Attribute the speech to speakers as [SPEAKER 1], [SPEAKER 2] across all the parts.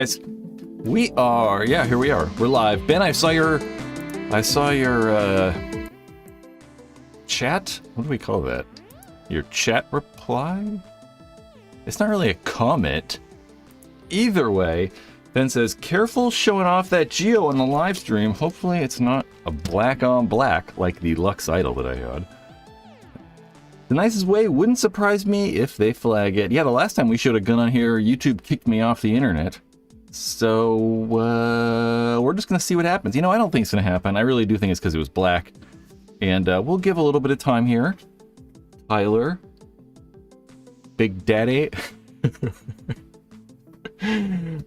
[SPEAKER 1] We are, yeah, here we are. We're live. Ben, I saw your chat. What do we call that? Your chat reply? It's not really a comment. Either way, Ben says, careful showing off that Geo on the live stream. Hopefully it's not a black on black like the Lux Idol that I had. The nicest way, wouldn't surprise me if they flag it. Yeah, the last time we showed a gun on here, YouTube kicked me off the internet. So, we're just going to see what happens. You know, I don't think it's going to happen. I really do think it's because it was black. And we'll give a little bit of time here. Tyler. Big Daddy.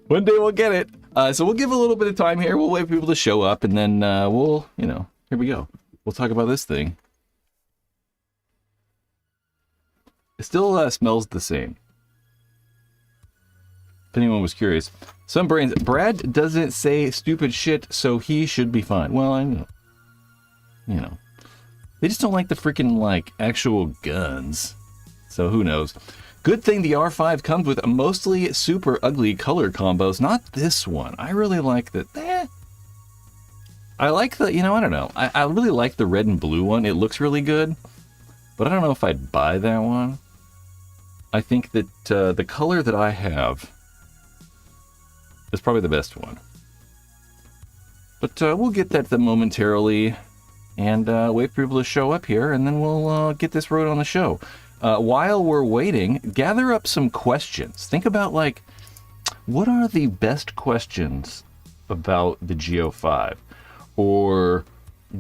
[SPEAKER 1] One day we'll get it. So we'll give a little bit of time here. We'll wait for people to show up. And then we'll, you know, here we go. We'll talk about this thing. It still smells the same. If anyone was curious. Some brains, Brad doesn't say stupid shit, so he should be fine. Well, I know. You know. They just don't like the freaking, like, actual guns. So who knows. Good thing the R5 comes with mostly super ugly color combos. Not this one. I really like the... I like the, you know, I don't know. I really like the red and blue one. It looks really good. But I don't know if I'd buy that one. I think that the color that I have is probably the best one. But we'll get that momentarily and wait for people to show up here, and then we'll get this road on the show. While we're waiting, gather up some questions. Think about, like, what are the best questions about the Geo 5? Or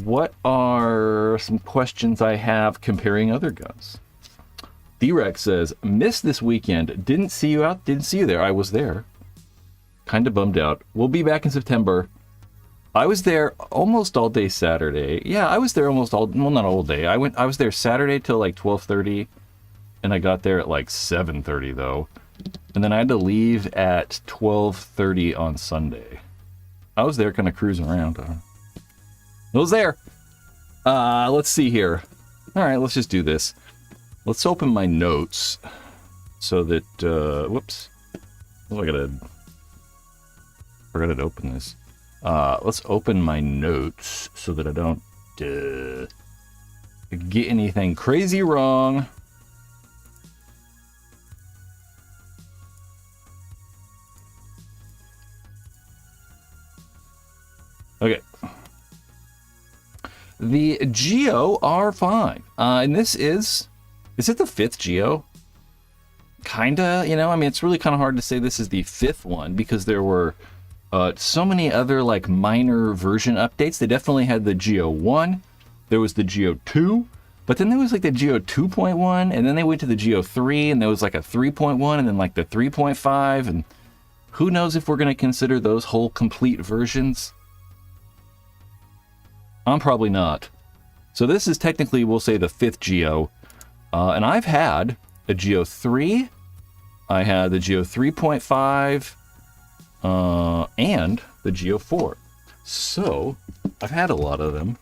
[SPEAKER 1] what are some questions I have comparing other guns? D-Rex says, missed this weekend. Didn't see you out. Didn't see you there. I was there. Kind of bummed out. We'll be back in September. I was there almost all day Saturday. Yeah, I was there almost all, well, not all day. I was there Saturday till like 12:30, and I got there at like 7:30 though. And then I had to leave at 12:30 on Sunday. I was there kind of cruising around. I was there. Let's see here. All right, let's just do this. Let's open my notes so that, whoops. Oh, I forgot to open this. Let's open my notes so that I don't get anything crazy wrong. Okay. The Geo R5. And this is it the 5th Geo? Kinda, you know, I mean, it's really kind of hard to say this is the 5th one because there were so many other, like, minor version updates. They definitely had the Geo 1, there was the Geo 2, but then there was, like, the Geo 2.1, and then they went to the Geo 3, and there was, like, a 3.1, and then, like, the 3.5, and who knows if we're going to consider those whole complete versions? I'm probably not. So this is technically, we'll say, the 5th Geo, and I've had a Geo 3, I had the Geo 3.5, and the Geo 4. So, I've had a lot of them.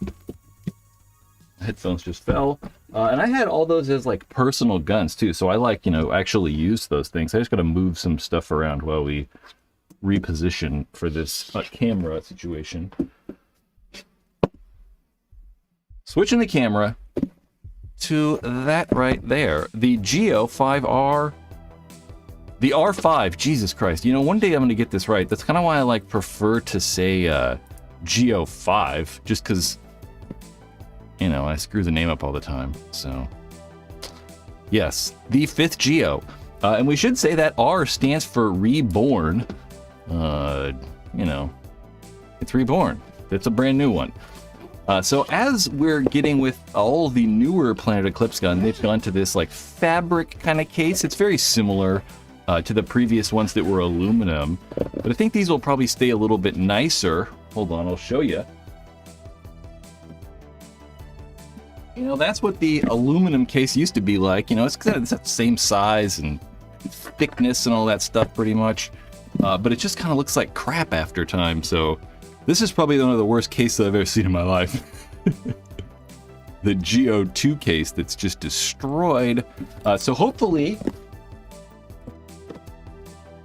[SPEAKER 1] Headphones just fell. And I had all those as, like, personal guns, too. So I, like, you know, actually use those things. I just got to move some stuff around while we reposition for this camera situation. Switching the camera to that right there. The Geo 5R. The R5, Jesus Christ. You know, one day I'm going to get this right. That's kind of why I, like, prefer to say Geo 5, just because, you know, I screw the name up all the time. So, yes, the 5th Geo. And we should say that R stands for Reborn. You know, it's Reborn. It's a brand new one. So as we're getting with all the newer Planet Eclipse gun, they've gone to this, like, fabric kind of case. It's very similar to the previous ones that were aluminum, but I think these will probably stay a little bit nicer. Hold on, I'll show you. You know, that's what the aluminum case used to be like. You know, it's the same size and thickness and all that stuff pretty much, but it just kind of looks like crap after time. So this is probably one of the worst cases I've ever seen in my life. The Geo 2 case that's just destroyed. So hopefully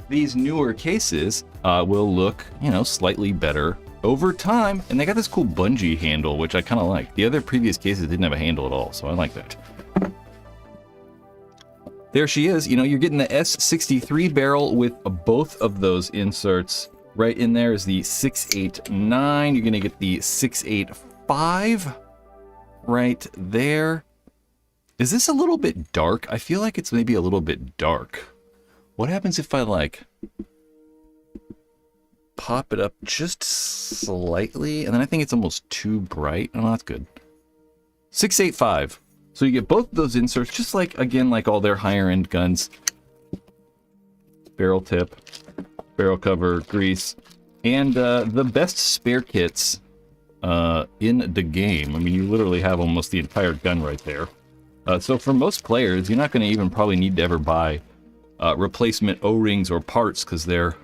[SPEAKER 1] these newer cases will look, you know, slightly better over time. And they got this cool bungee handle, which I kind of like. The other previous cases didn't have a handle at all, so I like that. There she is. You know, you're getting the S63 barrel with both of those inserts. Right in there is the 689. You're going to get the 685 right there. Is this a little bit dark? I feel like it's maybe a little bit dark. What happens if I, like, pop it up just slightly? And then I think it's almost too bright. Oh, that's good. 685. So you get both of those inserts, just like, again, like all their higher-end guns. Barrel tip, barrel cover, grease, and the best spare kits in the game. I mean, you literally have almost the entire gun right there. So for most players, you're not going to even probably need to ever buy replacement O-rings or parts, because they're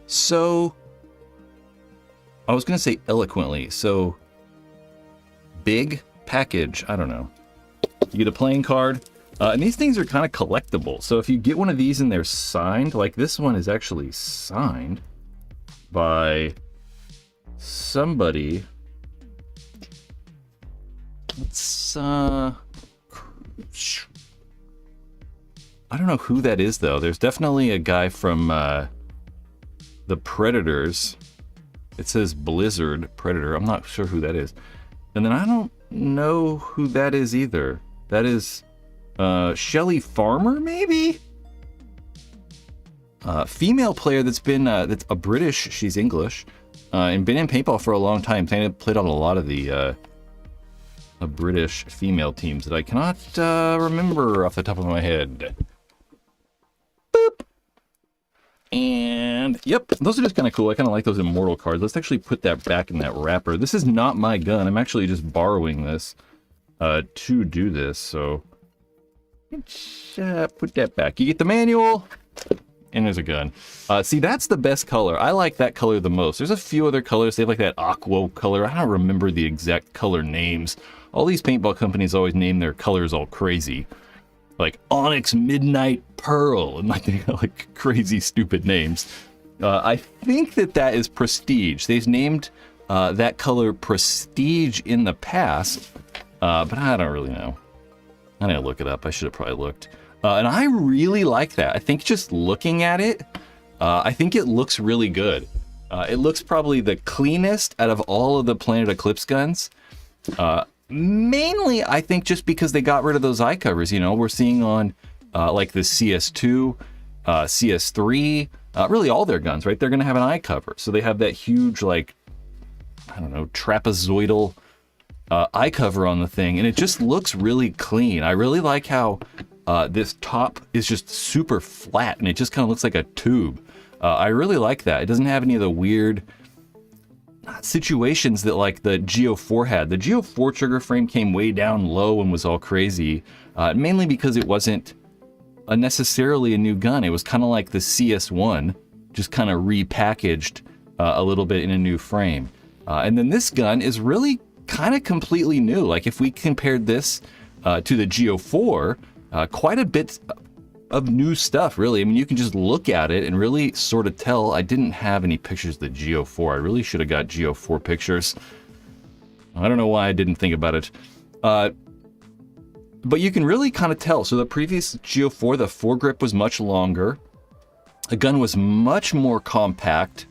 [SPEAKER 1] so, I was going to say eloquently, so big package. I don't know. You get a playing card, and these things are kind of collectible. So if you get one of these and they're signed, like this one is actually signed by somebody. Let's I don't know who that is though. There's definitely a guy from the Predators. It says Blizzard Predator. I'm not sure who that is. And then I don't know who that is either. That is Shelly Farmer, maybe? Female player that's been that's a British. She's English and been in paintball for a long time. Played on a lot of the British female teams that I cannot remember off the top of my head. Boop. And yep, those are just kind of cool. I kind of like those immortal cards. Let's actually put that back in that wrapper. This is not my gun. I'm actually just borrowing this to do this. So let's put that back. You get the manual, and there's a gun. See, that's the best color. I like that color the most. There's a few other colors. They have like that aqua color. I don't remember the exact color names. All these paintball companies always name their colors all crazy. Like Onyx Midnight Pearl, and like they got like crazy stupid names. I think that is Prestige. They've named that color Prestige in the past, but I don't really know. I didn't look it up. I should have probably looked. And I really like that. I think just looking at it, I think it looks really good. It looks probably the cleanest out of all of the Planet Eclipse guns. Mainly, I think just because they got rid of those eye covers. You know, we're seeing on like the CS2, CS3, really all their guns, right? They're going to have an eye cover. So they have that huge, like, I don't know, trapezoidal eye cover on the thing. And it just looks really clean. I really like how this top is just super flat and it just kind of looks like a tube. I really like that. It doesn't have any of the weird situations that like the Geo 4 had. The Geo 4 trigger frame came way down low and was all crazy, mainly because it wasn't necessarily a new gun. It was kind of like the CS1, just kind of repackaged a little bit in a new frame. And then this gun is really kind of completely new. Like if we compared this to the Geo 4, quite a bit of new stuff, really. I mean, you can just look at it and really sort of tell. I didn't have any pictures of the Geo 4. I really should have got Geo 4 pictures. I don't know why I didn't think about it. But you can really kind of tell. So the previous Geo 4, the foregrip was much longer. The gun was much more compact.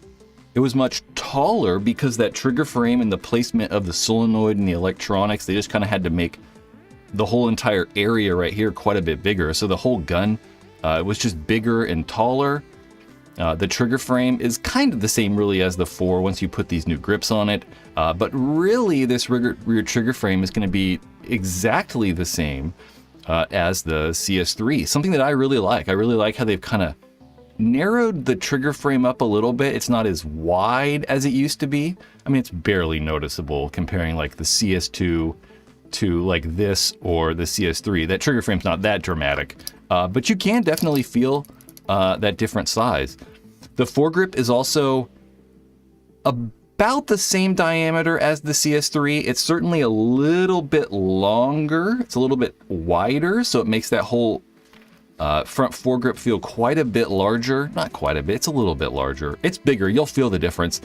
[SPEAKER 1] It was much taller because that trigger frame and the placement of the solenoid and the electronics, they just kind of had to make the whole entire area right here quite a bit bigger. So the whole gun was just bigger and taller. The trigger frame is kind of the same really as the 4 once you put these new grips on it. But really this rear trigger frame is going to be exactly the same as the CS3. Something that I really like. I really like how they've kind of narrowed the trigger frame up a little bit. It's not as wide as it used to be. I mean, it's barely noticeable comparing like the CS2 to like this or the CS3. That trigger frame's not that dramatic, but you can definitely feel that different size. The foregrip is also about the same diameter as the CS3. It's certainly a little bit longer. It's a little bit wider, so it makes that whole Front foregrip feel quite a bit larger. Not quite a bit, it's a little bit larger. It's bigger, you'll feel the difference.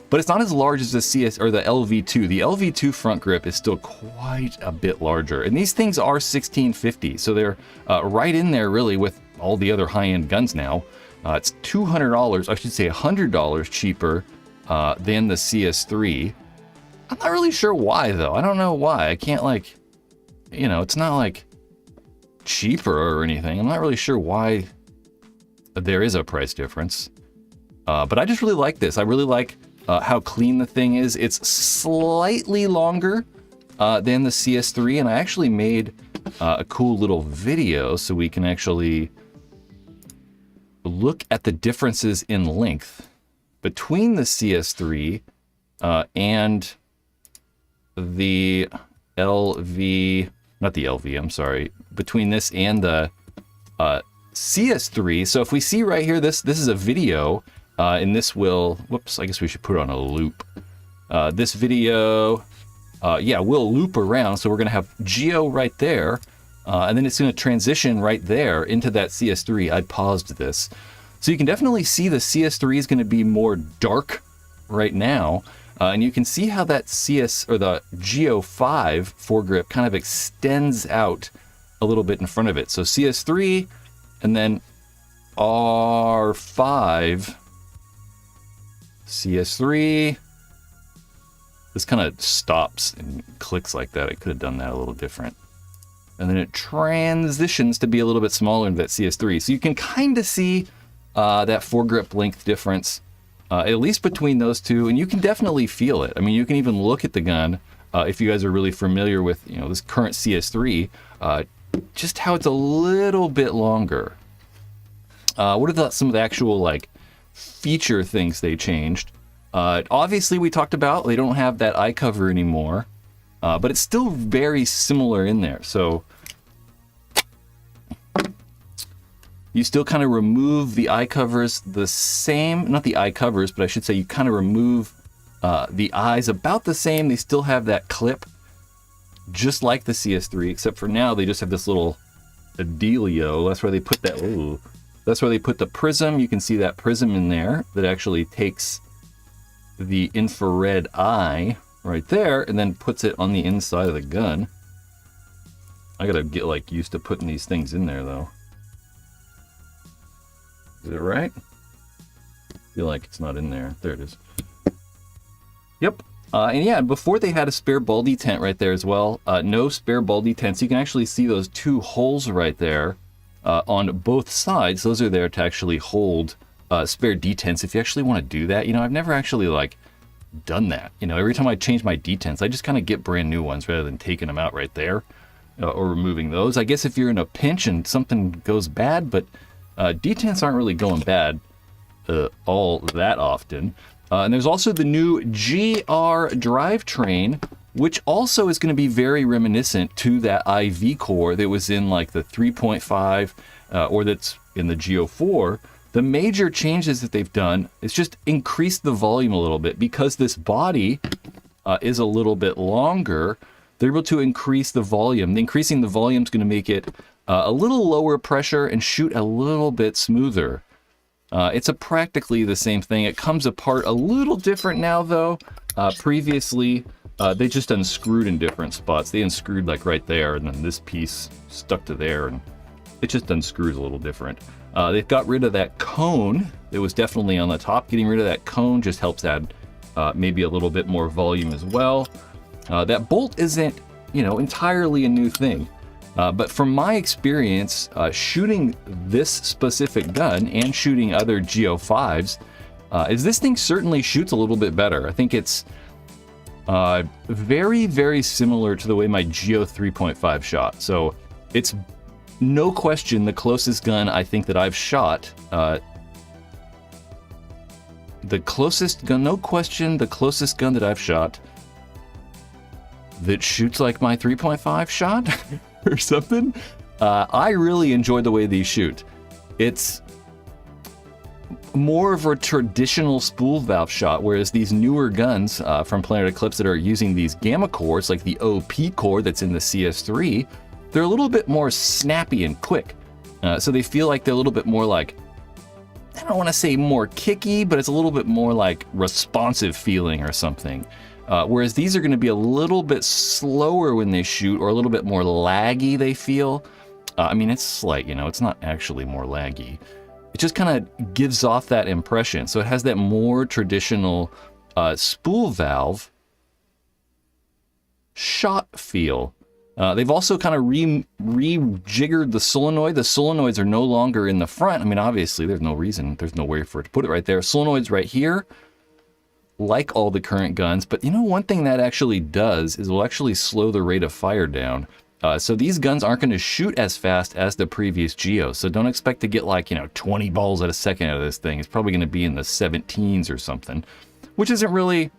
[SPEAKER 1] But it's not as large as the CS or the LV2. The LV2 front grip is still quite a bit larger. And these things are $1,650, so they're right in there really with all the other high-end guns now. It's $200, I should say $100 cheaper than the CS3. I'm not really sure why though. I don't know why. I can't like, you know, it's not like cheaper or anything. I'm not really sure why there is a price difference. But I just really like this. I really like how clean the thing is. It's slightly longer than the CS3, and I actually made a cool little video so we can actually look at the differences in length between the CS3 and the LV, not the LV, I'm sorry, between this and the CS3. So if we see right here, this is a video, and this will, whoops, I guess we should put it on a loop. This video, yeah, will loop around. So we're gonna have Geo right there, and then it's gonna transition right there into that CS3. I paused this. So you can definitely see the CS3 is gonna be more dark right now. And you can see how that CS or the Geo 5 foregrip kind of extends out a little bit in front of it. So CS3 and then R5, CS3. This kind of stops and clicks like that. I could have done that a little different. And then it transitions to be a little bit smaller in that CS3. So you can kind of see that foregrip length difference. At least between those two, and you can definitely feel it. I mean, you can even look at the gun if you guys are really familiar with, you know, this current CS3, just how it's a little bit longer. What are some of the actual like feature things they changed? Obviously, we talked about they don't have that eye cover anymore, but it's still very similar in there. So you still kind of remove the eye covers the same, not the eye covers, but I should say you kind of remove the eyes about the same. They still have that clip, just like the CS3, except for now they just have this little dealio. That's where they put that, ooh, that's where they put the prism. You can see that prism in there that actually takes the infrared eye right there and then puts it on the inside of the gun. I gotta get like used to putting these things in there though. Is it right? I feel like it's not in there. There it is. Yep. And yeah, before they had a spare ball detent right there as well. No spare ball detents. You can actually see those two holes right there on both sides. Those are there to actually hold spare detents if you actually want to do that. You know, I've never actually like done that. You know, every time I change my detents, I just kind of get brand new ones rather than taking them out right there or removing those. I guess if you're in a pinch and something goes bad, but detents aren't really going bad all that often. And there's also the new GR drivetrain, which also is going to be very reminiscent to that IV core that was in like the 3.5 or that's in the Geo 4. The major changes that they've done is just increase the volume a little bit because this body is a little bit longer. They're able to increase the volume. Increasing the volume is going to make it a little lower pressure and shoot a little bit smoother. It's practically the same thing. It comes apart a little different now though. Previously, they just unscrewed in different spots. They unscrewed like right there and then this piece stuck to there and it just unscrews a little different. They've got rid of that cone that was definitely on the top. Getting rid of that cone just helps add maybe a little bit more volume as well. That bolt isn't, you know, entirely a new thing. But from my experience shooting this specific gun and shooting other Geo 5s, is this thing certainly shoots a little bit better. I think it's very, very similar to the way my Geo 3.5 shot. So it's no question the closest gun I think that I've shot. The closest gun, no question, the closest gun that I've shot that shoots like my 3.5 shot or something. I really enjoy the way these shoot. It's more of a traditional spool valve shot, whereas these newer guns from Planet Eclipse that are using these gamma cores, like the OP core that's in the CS3, they're a little bit more snappy and quick. So they feel like they're a little bit more like, I don't want to say more kicky, but it's a little bit more like responsive feeling or something. Whereas these are going to be a little bit slower when they shoot, or a little bit more laggy, they feel. I mean, it's slight, you know, it's not actually more laggy. It just kind of gives off that impression. So it has that more traditional spool valve shot feel. They've also kind of rejiggered the solenoid. The solenoids are no longer in the front. I mean, obviously, there's no reason, there's no way for it to put it right there. Solenoids right here, like all the current guns. But you know, one thing that actually does is will actually slow the rate of fire down. So these guns aren't going to shoot as fast as the previous Geo. So don't expect to get like, you know, 20 balls at a second out of this thing. It's probably going to be in the 17s or something, which isn't really,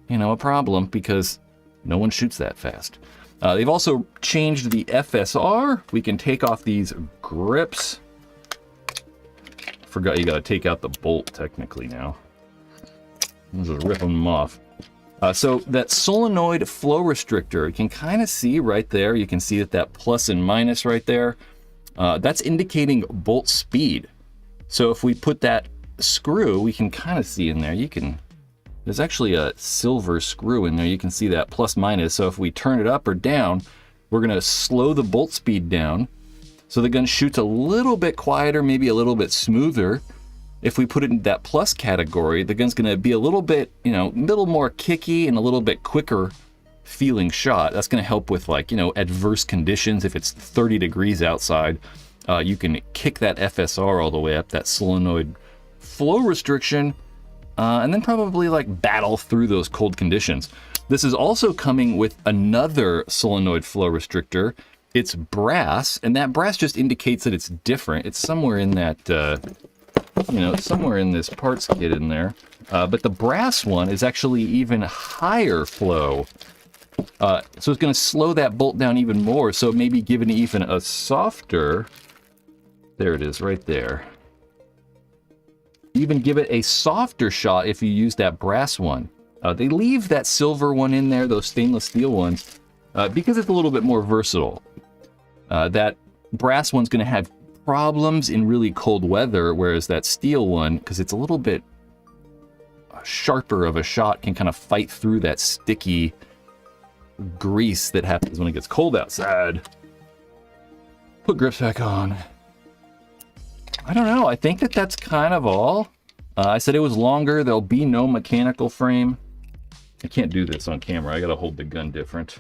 [SPEAKER 1] you know, a problem because no one shoots that fast. They've also changed the FSR. We can take off these grips. Forgot you got to take out the bolt technically now. Let's just rip them off. So that solenoid flow restrictor, you can kind of see right there. You can see that plus and minus right there. That's indicating bolt speed. So if we put that screw, we can kind of see in there. There's actually a silver screw in there. You can see that plus minus. So if we turn it up or down, we're going to slow the bolt speed down. So the gun shoots a little bit quieter, maybe a little bit smoother. If we put it in that plus category, the gun's going to be a little bit, you know, a little more kicky and a little bit quicker feeling shot. That's going to help with, like, you know, adverse conditions. If it's 30 degrees outside, you can kick that FSR all the way up, that solenoid flow restriction, and then probably like battle through those cold conditions. This is also coming with another solenoid flow restrictor. It's brass, and that brass just indicates that it's different. It's somewhere in that, you know, somewhere in this parts kit in there. But the brass one is actually even higher flow. So it's going to slow that bolt down even more. So maybe give it even a softer, there it is right there. Even give it a softer shot if you use that brass one. They leave that silver one in there, those stainless steel ones, because it's a little bit more versatile. That brass one's going to have problems in really cold weather, whereas that steel one, because it's a little bit sharper of a shot, can kind of fight through that sticky grease that happens when it gets cold outside. Put grips back on. I don't know. I think that's kind of all. I said it was longer. There'll be no mechanical frame. I can't do this on camera. I gotta hold the gun different.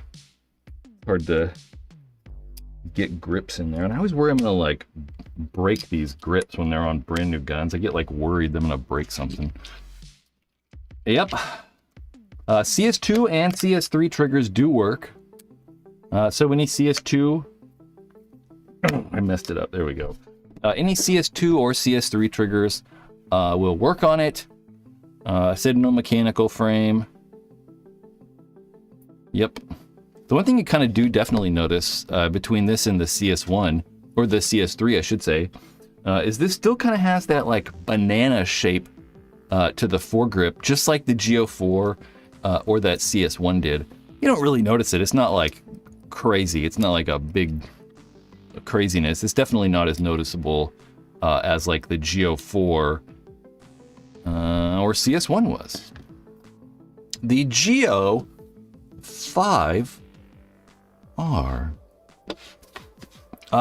[SPEAKER 1] Hard to get grips in there, and I always worry I'm gonna like break these grips when they're on brand new guns. I get like worried that I'm gonna break something. Yep. CS2 and CS3 triggers do work. So any CS2, I messed it up. There we go. Any CS2 or CS3 triggers will work on it. I said no mechanical frame. Yep. The one thing you kind of do definitely notice between this and the CS1, or the CS3, I should say, is this still kind of has that like banana shape to the foregrip, just like the Geo 4 or that CS1 did. You don't really notice it. It's not like crazy. It's not like a big craziness. It's definitely not as noticeable as like the Geo 4 or CS1 was. The Geo 5R.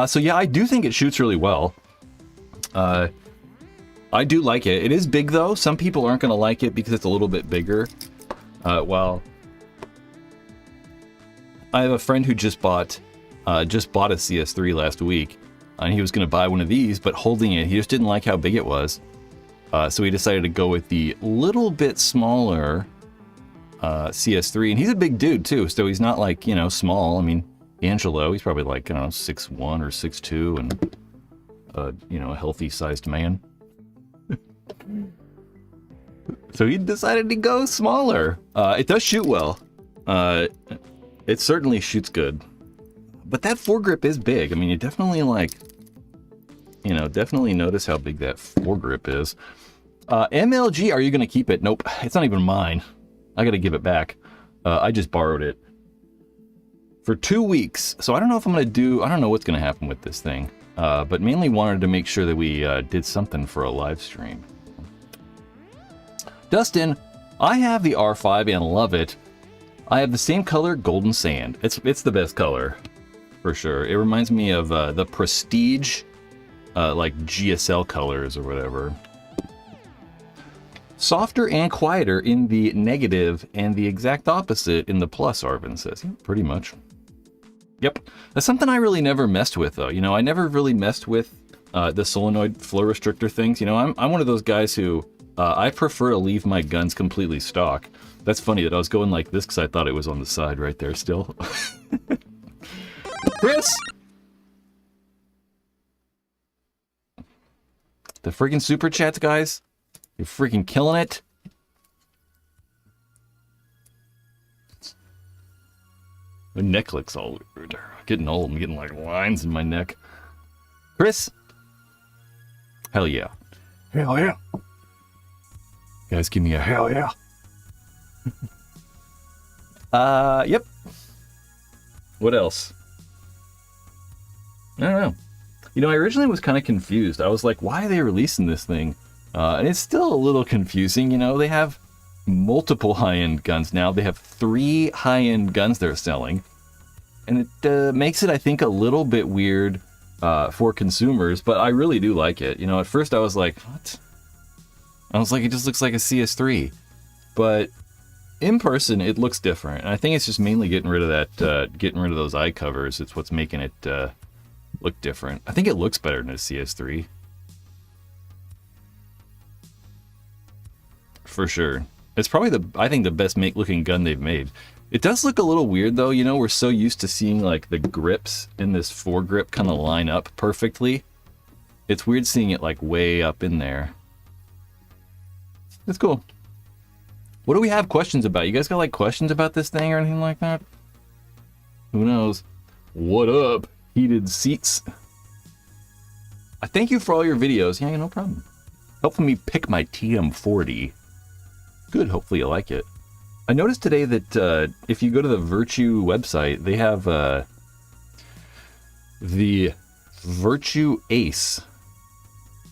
[SPEAKER 1] So yeah, I do think it shoots really well. I do like it. It is big though. Some people aren't going to like it because it's a little bit bigger. Well, I have a friend who just bought a CS3 last week, and he was going to buy one of these, but holding it, he just didn't like how big it was. So he decided to go with the little bit smaller CS3, and he's a big dude too, so he's not like, you know, small. I mean, Angelo, he's probably like, I don't know, 6'1" or 6'2", and you know, a healthy sized man. So he decided to go smaller. It does shoot well. It certainly shoots good. But that foregrip is big. I mean, you definitely like, you know, definitely notice how big that foregrip is. MLG, are you going to keep it? Nope, it's not even mine. I got to give it back. I just borrowed it for 2 weeks. So I don't know if I'm going to do, I don't know what's going to happen with this thing. but mainly wanted to make sure that we did something for a live stream. Dustin, I have the R5 and love it. I have the same color, golden sand. It's the best color, for sure. It reminds me of the Prestige, like GSL colors or whatever. Softer and quieter in the negative, and the exact opposite in the plus, Arvin says. Yeah, pretty much. Yep. That's something I really never messed with, though. You know, I never really messed with the solenoid flow restrictor things. You know, I'm one of those guys who I prefer to leave my guns completely stock. That's funny that I was going like this because I thought it was on the side right there still. Chris! The freaking super chats, guys. You're freaking killing it. My neck looks all weird. Getting old. I'm getting like lines in my neck. Chris? Hell yeah. Hell yeah. Guys, give me a hell yeah. Yep. What else? I don't know. You know, I originally was kind of confused. I was like, why are they releasing this thing? And it's still a little confusing. You know, they have multiple high-end guns now. They have 3 high-end guns they're selling. And it makes it, I think, a little bit weird for consumers, but I really do like it. You know, at first I was like, what? I was like, it just looks like a CS3. But in person, it looks different. And I think it's just mainly getting rid of that, getting rid of those eye covers. It's what's making it look different. I think it looks better than a CS3. For sure. It's probably I think the best looking gun they've made. It does look a little weird though, you know, we're so used to seeing like the grips in this foregrip kind of line up perfectly. It's weird seeing it like way up in there. It's cool. What do we have questions about? You guys got like questions about this thing or anything like that? Who knows? What up, heated seats? I thank you for all your videos. Yeah, no problem. Helping me pick my TM40. Good, hopefully you like it. I noticed today that if you go to the Virtue website, they have the Virtue Ace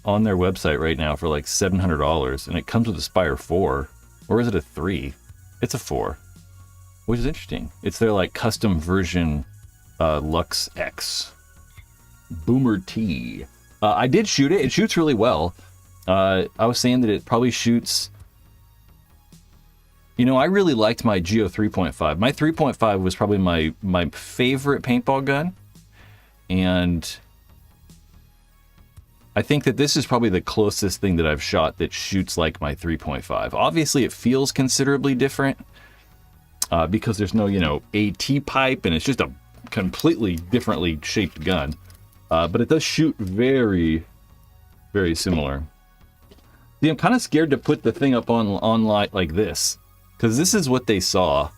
[SPEAKER 1] on their website right now for like $700, and it comes with a Spire 4. Or is it a 3? It's a 4, which is interesting. It's their like custom version Lux X. Boomer T. I did shoot it. It shoots really well. I was saying that it probably shoots... You know, I really liked my Geo 3.5. My 3.5 was probably my favorite paintball gun. And I think that this is probably the closest thing that I've shot that shoots like my 3.5. Obviously, it feels considerably different because there's no, you know, AT pipe, and it's just a completely differently shaped gun. But it does shoot very, very similar. See, I'm kind of scared to put the thing up online like this. Because this is what they saw.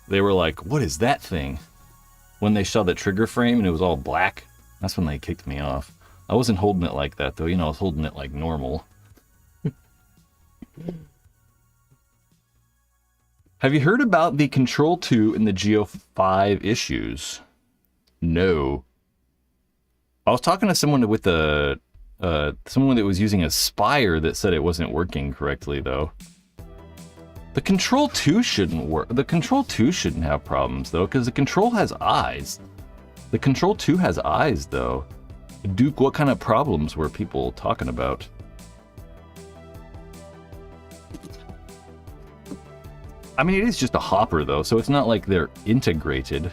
[SPEAKER 1] They were like, what is that thing? When they saw the trigger frame and it was all black, that's when they kicked me off. I wasn't holding it like that, though. You know, I was holding it like normal. Have you heard about the Control 2 in the Geo 5 issues? No. I was talking to someone with someone that was using a Spire that said it wasn't working correctly, though. The Control 2 shouldn't work. The Control 2 shouldn't have problems, though, because the Control has eyes. The Control 2 has eyes, though. Duke, what kind of problems were people talking about? I mean, it is just a hopper, though, so it's not like they're integrated.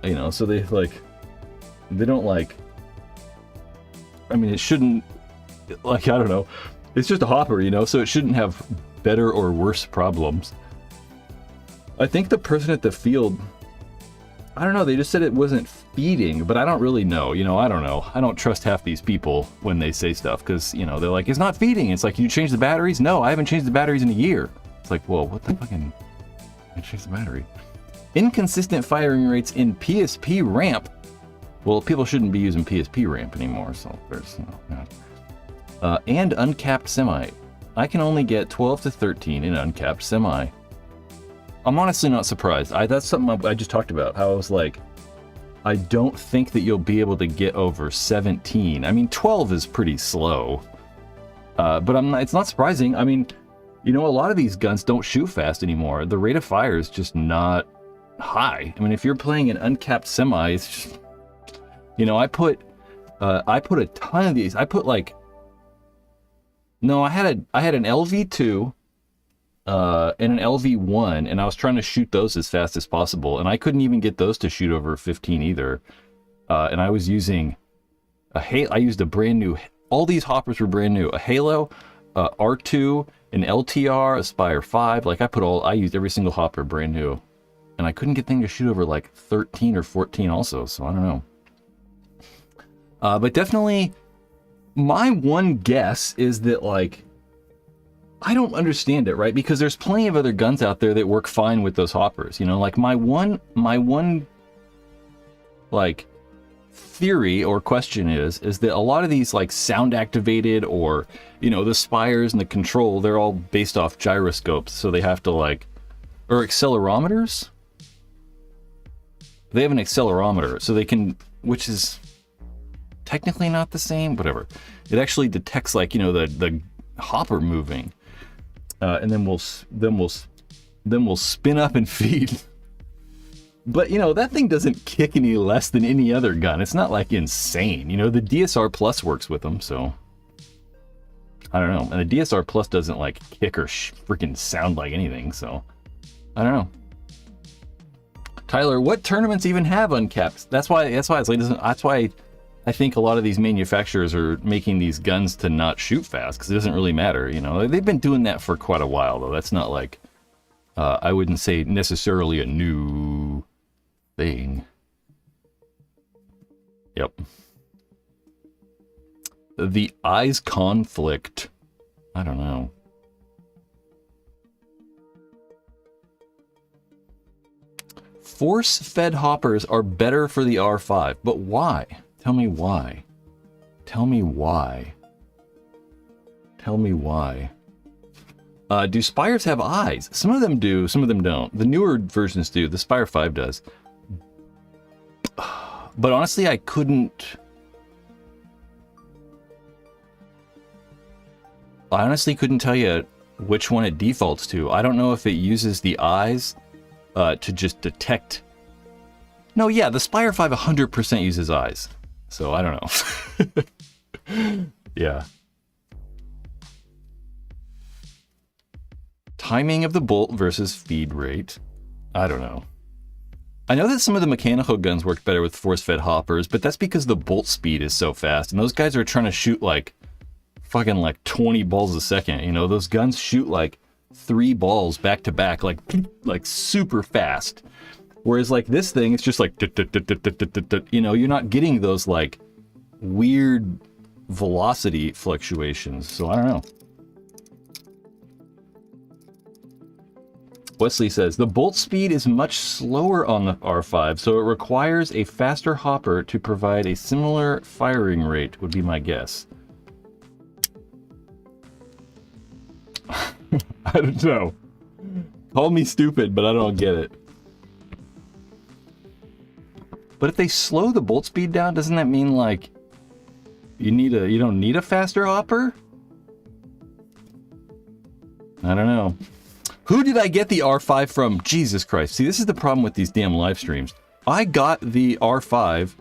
[SPEAKER 1] You know, so they don't like... I mean, it shouldn't... Like, I don't know. It's just a hopper, you know, so it shouldn't have better or worse problems. I think the person at the field, I don't know, they just said it wasn't feeding, but I don't really know. You know, I don't know. I don't trust half these people when they say stuff because, you know, they're like, it's not feeding. It's like, you changed the batteries? No, I haven't changed the batteries in a year. It's like, well, what the fucking... I changed the battery. Inconsistent firing rates in PSP ramp. Well, people shouldn't be using PSP ramp anymore, so there's, you know, and uncapped semi. I can only get 12 to 13 in uncapped semi. I'm honestly not surprised. That's something I just talked about. How I was like, I don't think that you'll be able to get over 17. I mean, 12 is pretty slow. But it's not surprising. I mean, you know, a lot of these guns don't shoot fast anymore. The rate of fire is just not high. I mean, if you're playing an uncapped semi, it's just, you know, I put a ton of these. I put like, no, I had an LV2 and an LV1, and I was trying to shoot those as fast as possible, and I couldn't even get those to shoot over 15 either. And I was using I used a brand new, all these hoppers were brand new, a Halo, R2, an LTR, a Spire 5. Like I used every single hopper brand new, and I couldn't get things to shoot over like 13 or 14 also, so I don't know. But definitely, my one guess is that, like, I don't understand it, right? Because there's plenty of other guns out there that work fine with those hoppers. You know, like my one like theory or question is that a lot of these like sound activated, or, you know, the spires and the control, they're all based off gyroscopes, so they have to like, or accelerometers. They have an accelerometer, so they can, which is technically not the same, whatever. It actually detects, like, you know, the hopper moving, and then we'll spin up and feed. But, you know, that thing doesn't kick any less than any other gun. It's not like insane. You know, the DSR Plus works with them, so I don't know. And the DSR Plus doesn't like kick or freaking sound like anything, so I don't know. Tyler, what tournaments even have uncapped? That's why it's like, that's why I think a lot of these manufacturers are making these guns to not shoot fast, because it doesn't really matter. You know, they've been doing that for quite a while, though. That's not like, I wouldn't say necessarily a new thing. Yep. The eyes conflict. I don't know. Force-fed hoppers are better for the R5, but why? Tell me why. Tell me why. Tell me why. Do Spires have eyes? Some of them do, some of them don't. The newer versions do. The Spire 5 does. But honestly, I honestly couldn't tell you which one it defaults to. I don't know if it uses the eyes to just detect. No, yeah, the Spire 5 100% uses eyes. So I don't know. Yeah. Timing of the bolt versus feed rate. I don't know. I know that some of the mechanical guns work better with force-fed hoppers, but that's because the bolt speed is so fast, and those guys are trying to shoot like fucking like 20 balls a second. You know, those guns shoot like 3 balls back to back, like super fast. Whereas like this thing, it's just like, you know, you're not getting those like weird velocity fluctuations. So I don't know. Wesley says, the bolt speed is much slower on the R5, so it requires a faster hopper to provide a similar firing rate, would be my guess. I don't know. Call me stupid, but I don't get it. But if they slow the bolt speed down, doesn't that mean like you don't need a faster hopper? I don't know. Who did I get the R5 from? Jesus Christ. See, this is the problem with these damn live streams. I got the R5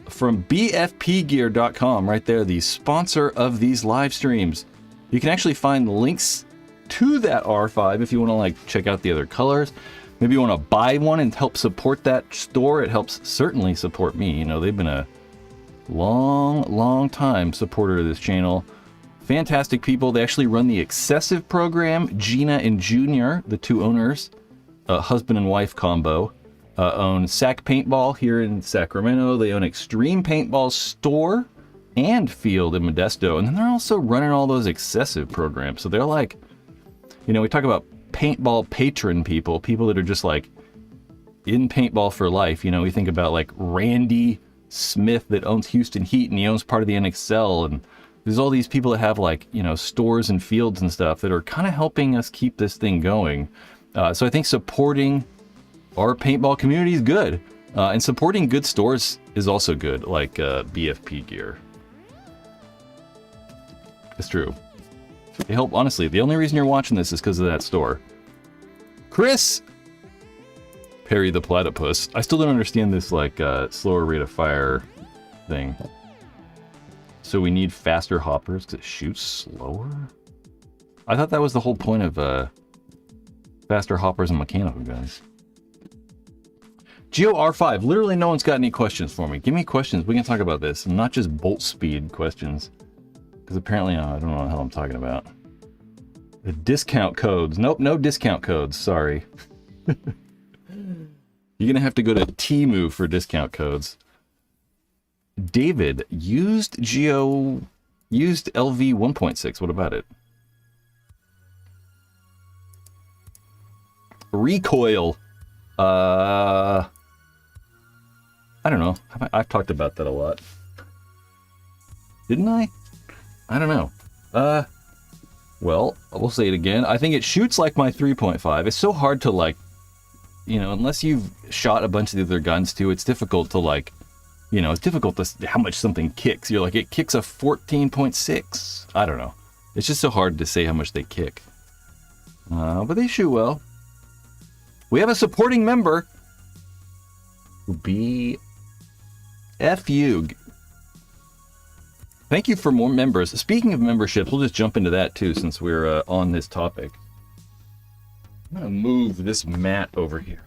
[SPEAKER 1] from bfpgear.com, right there, the sponsor of these live streams. You can actually find links to that R5 if you want to like check out the other colors. Maybe you want to buy one and help support that store. It helps certainly support me. You know, they've been a long time supporter of this channel. Fantastic people. They actually run the Excessive program. Gina and Junior, the two owners, husband and wife combo, own Sac Paintball here in Sacramento. They own Extreme Paintball store and field in Modesto. And then they're also running all those Excessive programs. So they're like, you know, we talk about paintball patron people that are just like in paintball for life. You know, we think about like Randy Smith that owns Houston Heat, and he owns part of the NXL, and there's all these people that have like, you know, stores and fields and stuff that are kind of helping us keep this thing going. So I think supporting our paintball community is good. And supporting good stores is also good, like BFP gear. It's true. They help, honestly. The only reason you're watching this is because of that store. Chris! Perry the Platypus. I still don't understand this, like, slower rate of fire thing. So we need faster hoppers because it shoots slower? I thought that was the whole point of faster hoppers and mechanical guns. Geo R5. Literally no one's got any questions for me. Give me questions. We can talk about this. And not just bolt speed questions. Because apparently I don't know what the hell I'm talking about. The discount codes. Nope, no discount codes. Sorry. You're going to have to go to Temu for discount codes. David, used LV 1.6. What about it? Recoil. I don't know. I've talked about that a lot. Didn't I? I don't know. Well, we'll say it again. I think it shoots like my 3.5. It's so hard to, like, you know, unless you've shot a bunch of the other guns too, it's difficult to, like, you know, it's difficult to how much something kicks. You're like, it kicks a 14.6. I don't know. It's just so hard to say how much they kick. But they shoot well. We have a supporting member. BFU. Thank you for more members. Speaking of memberships, we'll just jump into that too since we're on this topic. I'm gonna move this mat over here.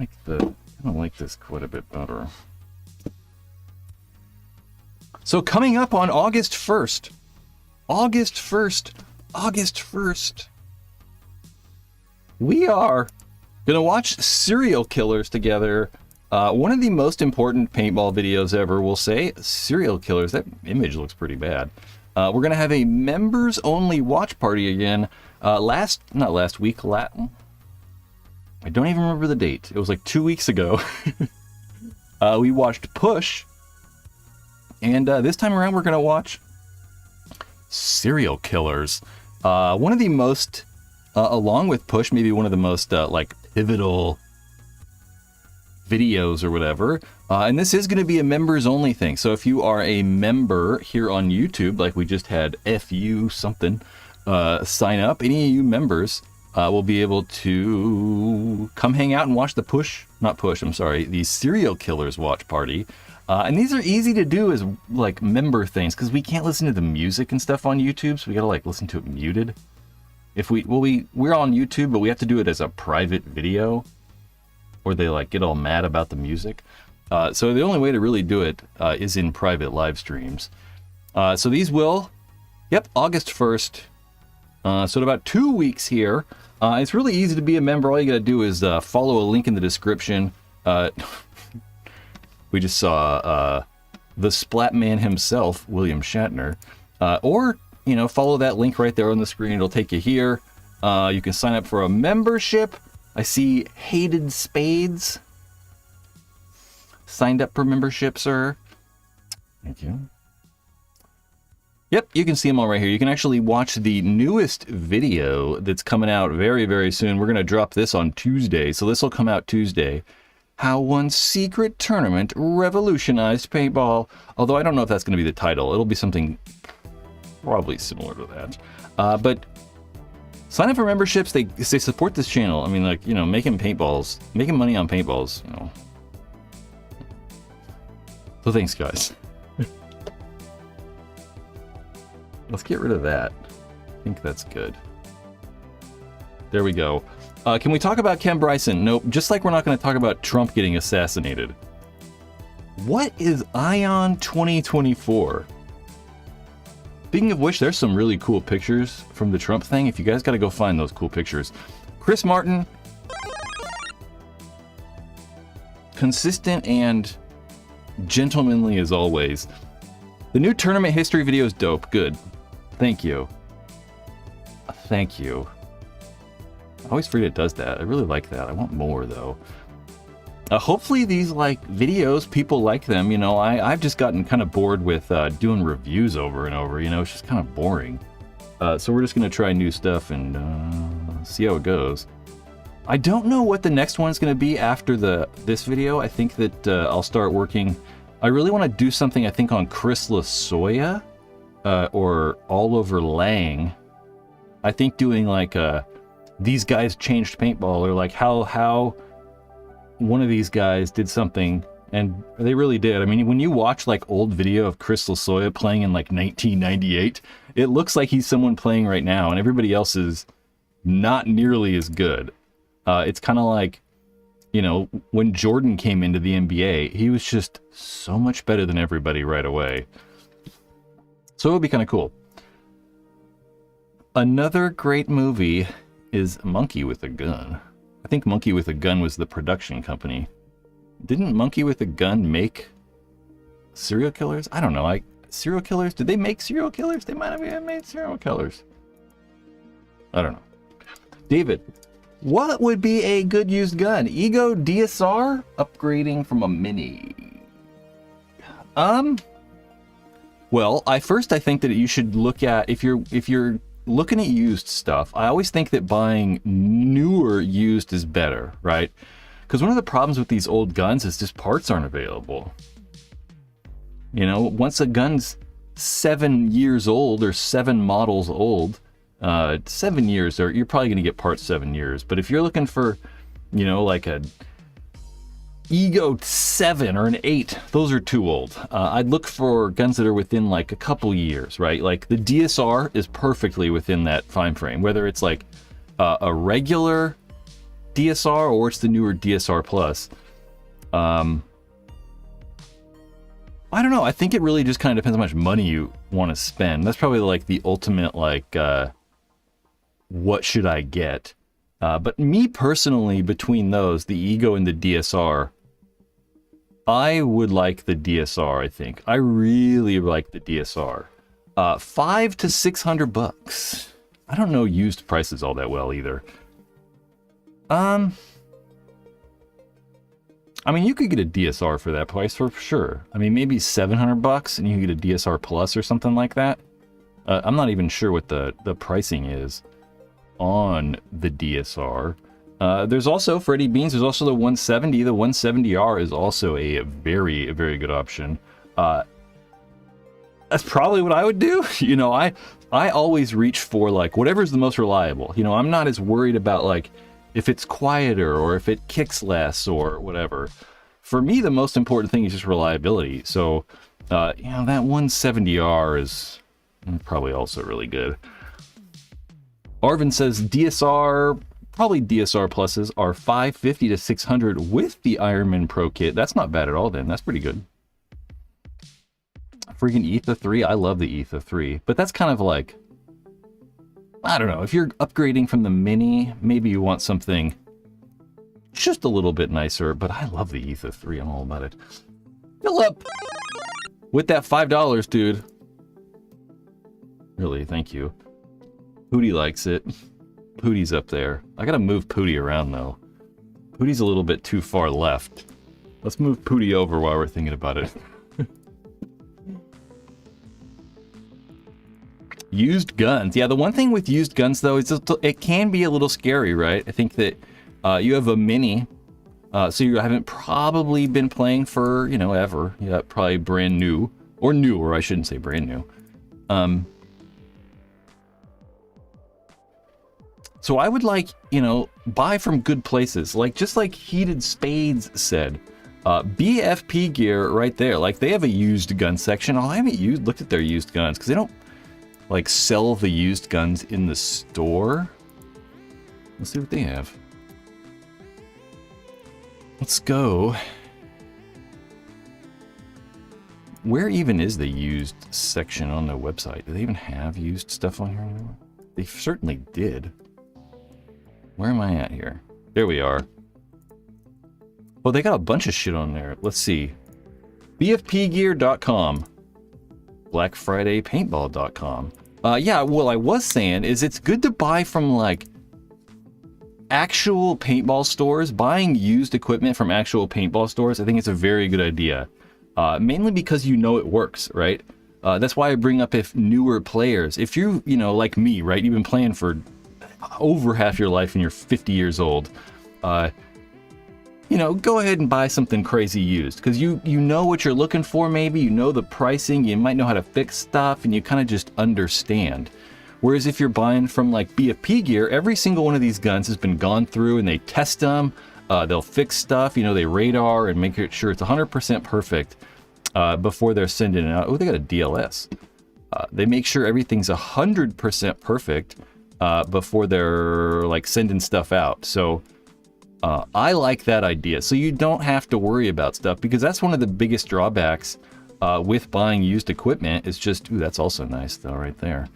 [SPEAKER 1] I don't like this quite a bit better. So coming up on August 1st, we are gonna watch Serial Killers together. One of the most important paintball videos ever, we'll say. Serial Killers. That image looks pretty bad. We're going to have a members-only watch party again. Not last week. I don't even remember the date. It was like 2 weeks ago. We watched Push. And this time around, we're going to watch Serial Killers. One of the most, along with Push, maybe one of the most, like, pivotal videos or whatever, and this is going to be a members only thing. So if you are a member here on YouTube, like we just had FU something, sign up. Any of you members will be able to come hang out and watch the Serial Killers watch party. And these are easy to do as like member things because we can't listen to the music and stuff on YouTube, so we gotta like listen to it muted. We're on YouTube, but we have to do it as a private video, or they like get all mad about the music. So the only way to really do it is in private live streams. So these will, August 1st. So in about 2 weeks here. It's really easy to be a member. All you gotta do is follow a link in the description. We just saw the Splat Man himself, William Shatner. Or, you know, follow that link right there on the screen. It'll take you here. You can sign up for a membership. I see Hated Spades signed up for membership, sir. Thank you. Yep, you can see them all right here. You can actually watch the newest video that's coming out very, very soon. We're going to drop this on Tuesday, so this will come out Tuesday. How one secret tournament revolutionized paintball. Although I don't know if that's going to be the title. It'll be something probably similar to that. But sign up for memberships. They support this channel. I mean, like, you know, making money on paintballs, you know. So thanks, guys. Let's get rid of that. I think that's good. There we go. Can we talk about Ken Bryson? Nope. Just like we're not going to talk about Trump getting assassinated. What is Ion 2024? Speaking of which, there's some really cool pictures from the Trump thing. If you guys got to go find those cool pictures. Chris Martin. Consistent and gentlemanly as always. The new tournament history video is dope. Good. Thank you. Thank you. I always forget it does that. I really like that. I want more, though. Hopefully these, like, videos, people like them. You know, I've just gotten kind of bored with doing reviews over and over. You know, it's just kind of boring. So we're just going to try new stuff and see how it goes. I don't know what the next one's going to be after this video. I think that I'll start working. I really want to do something, I think, on Chris Lasoya or Oliver Lang. I think doing like these guys changed paintball, or like how one of these guys did something, and they really did. I mean, when you watch like old video of Chris Lasoya playing in like 1998, it looks like he's someone playing right now, and everybody else is not nearly as good. It's kind of like, you know, when Jordan came into the NBA, he was just so much better than everybody right away. So it would be kind of cool. Another great movie is Monkey with a Gun. I think Monkey with a Gun was the production company. Didn't Monkey with a Gun make Serial Killers? I don't know. Serial Killers? Did they make Serial Killers? They might have even made Serial Killers. I don't know. David, what would be a good used gun? Ego DSR? Upgrading from a Mini. Well, I think that you should look at, if you're looking at used stuff, I always think that buying newer used is better, right? Because one of the problems with these old guns is just parts aren't available. You know, once a gun's 7 years old or 7 models old, 7 years, or you're probably going to get parts 7 years. But if you're looking for, you know, like a Ego 7 or an 8, those are too old. I'd look for guns that are within like a couple years, right? Like the DSR is perfectly within that time frame, whether it's like a regular DSR or it's the newer DSR Plus. I don't know. I think it really just kind of depends how much money you want to spend. That's probably like the ultimate, like, what should I get? But me personally, between those, the Ego and the DSR, I would like the DSR, I think. I really like the DSR. $500 to $600. I don't know used prices all that well either. I mean, you could get a DSR for that price for sure. I mean, maybe $700 and you can get a DSR Plus or something like that. I'm not even sure what the pricing is on the DSR. There's also, for Eddie Beans, there's also the 170. The 170R is also a very, very good option. That's probably what I would do. You know, I always reach for like whatever's the most reliable. You know, I'm not as worried about like if it's quieter or if it kicks less or whatever. For me, the most important thing is just reliability. So, you know, that 170R is probably also really good. Arvin says DSR, probably DSR Pluses are $550 to $600 with the Ironman Pro Kit. That's not bad at all then. That's pretty good. Freaking Ether 3. I love the Ether 3. But that's kind of like, I don't know. If you're upgrading from the Mini, maybe you want something just a little bit nicer. But I love the Ether 3. I'm all about it. Philip! With that $5, dude. Really, thank you. Pooty likes it. Pooty's up there. I gotta move Pooty around though. Pooty's a little bit too far left. Let's move Pooty over while we're thinking about it. Used guns. Yeah, the one thing with used guns though is it can be a little scary, right? I think that you have a Mini, so you haven't probably been playing for, you know, ever. Yeah, probably brand new. Or newer, I shouldn't say brand new. So I would like, you know, buy from good places. Like, just like Heated Spades said, BFP Gear right there. Like, they have a used gun section. Oh, I haven't looked at their used guns because they don't, like, sell the used guns in the store. Let's see what they have. Let's go. Where even is the used section on the website? Do they even have used stuff on here anymore? They certainly did. Where am I at here? There we are. Oh, they got a bunch of shit on there. Let's see. BFPgear.com. BlackFridayPaintball.com. Yeah, what I was saying is it's good to buy from, like, actual paintball stores. Buying used equipment from actual paintball stores, I think it's a very good idea. Mainly because you know it works, right? That's why I bring up if newer players. If you know, like me, right? You've been playing for over half your life and you're 50 years old. you know, go ahead and buy something crazy used, because you know what you're looking for. Maybe you know the pricing, you might know how to fix stuff, and you kind of just understand. Whereas if you're buying from like BFP gear, every single one of these guns has been gone through and they test them. They'll fix stuff, you know, they radar and make sure it's 100% perfect before they're sending it out. Oh, they got a DLS. They make sure everything's 100% perfect before they're like sending stuff out. So I like that idea. So you don't have to worry about stuff, because that's one of the biggest drawbacks with buying used equipment. It's just, ooh, that's also nice though, right there.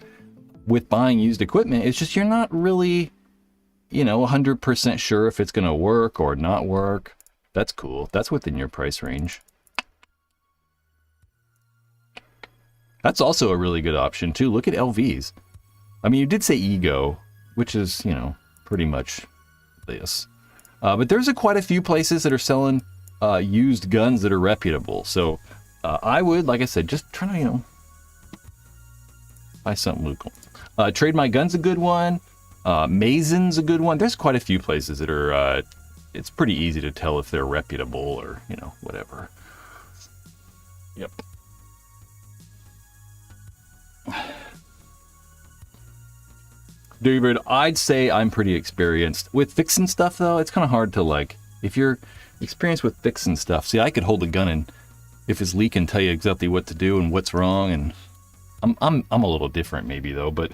[SPEAKER 1] With buying used equipment, it's just you're not really, you know, 100% sure if it's going to work or not work. That's cool. That's within your price range. That's also a really good option too. Look at LVs. I mean, you did say Ego, which is, you know, pretty much this. But there's quite a few places that are selling used guns that are reputable. So I would, like I said, just try to, you know, buy something local. Trade My Gun's a good one. Mazen's a good one. There's quite a few places that are, it's pretty easy to tell if they're reputable or, you know, whatever. Yep. David, I'd say I'm pretty experienced. With fixing stuff, though, it's kind of hard to, like, if you're experienced with fixing stuff. See, I could hold a gun and if it's leaking, tell you exactly what to do and what's wrong. And I'm a little different, maybe, though, but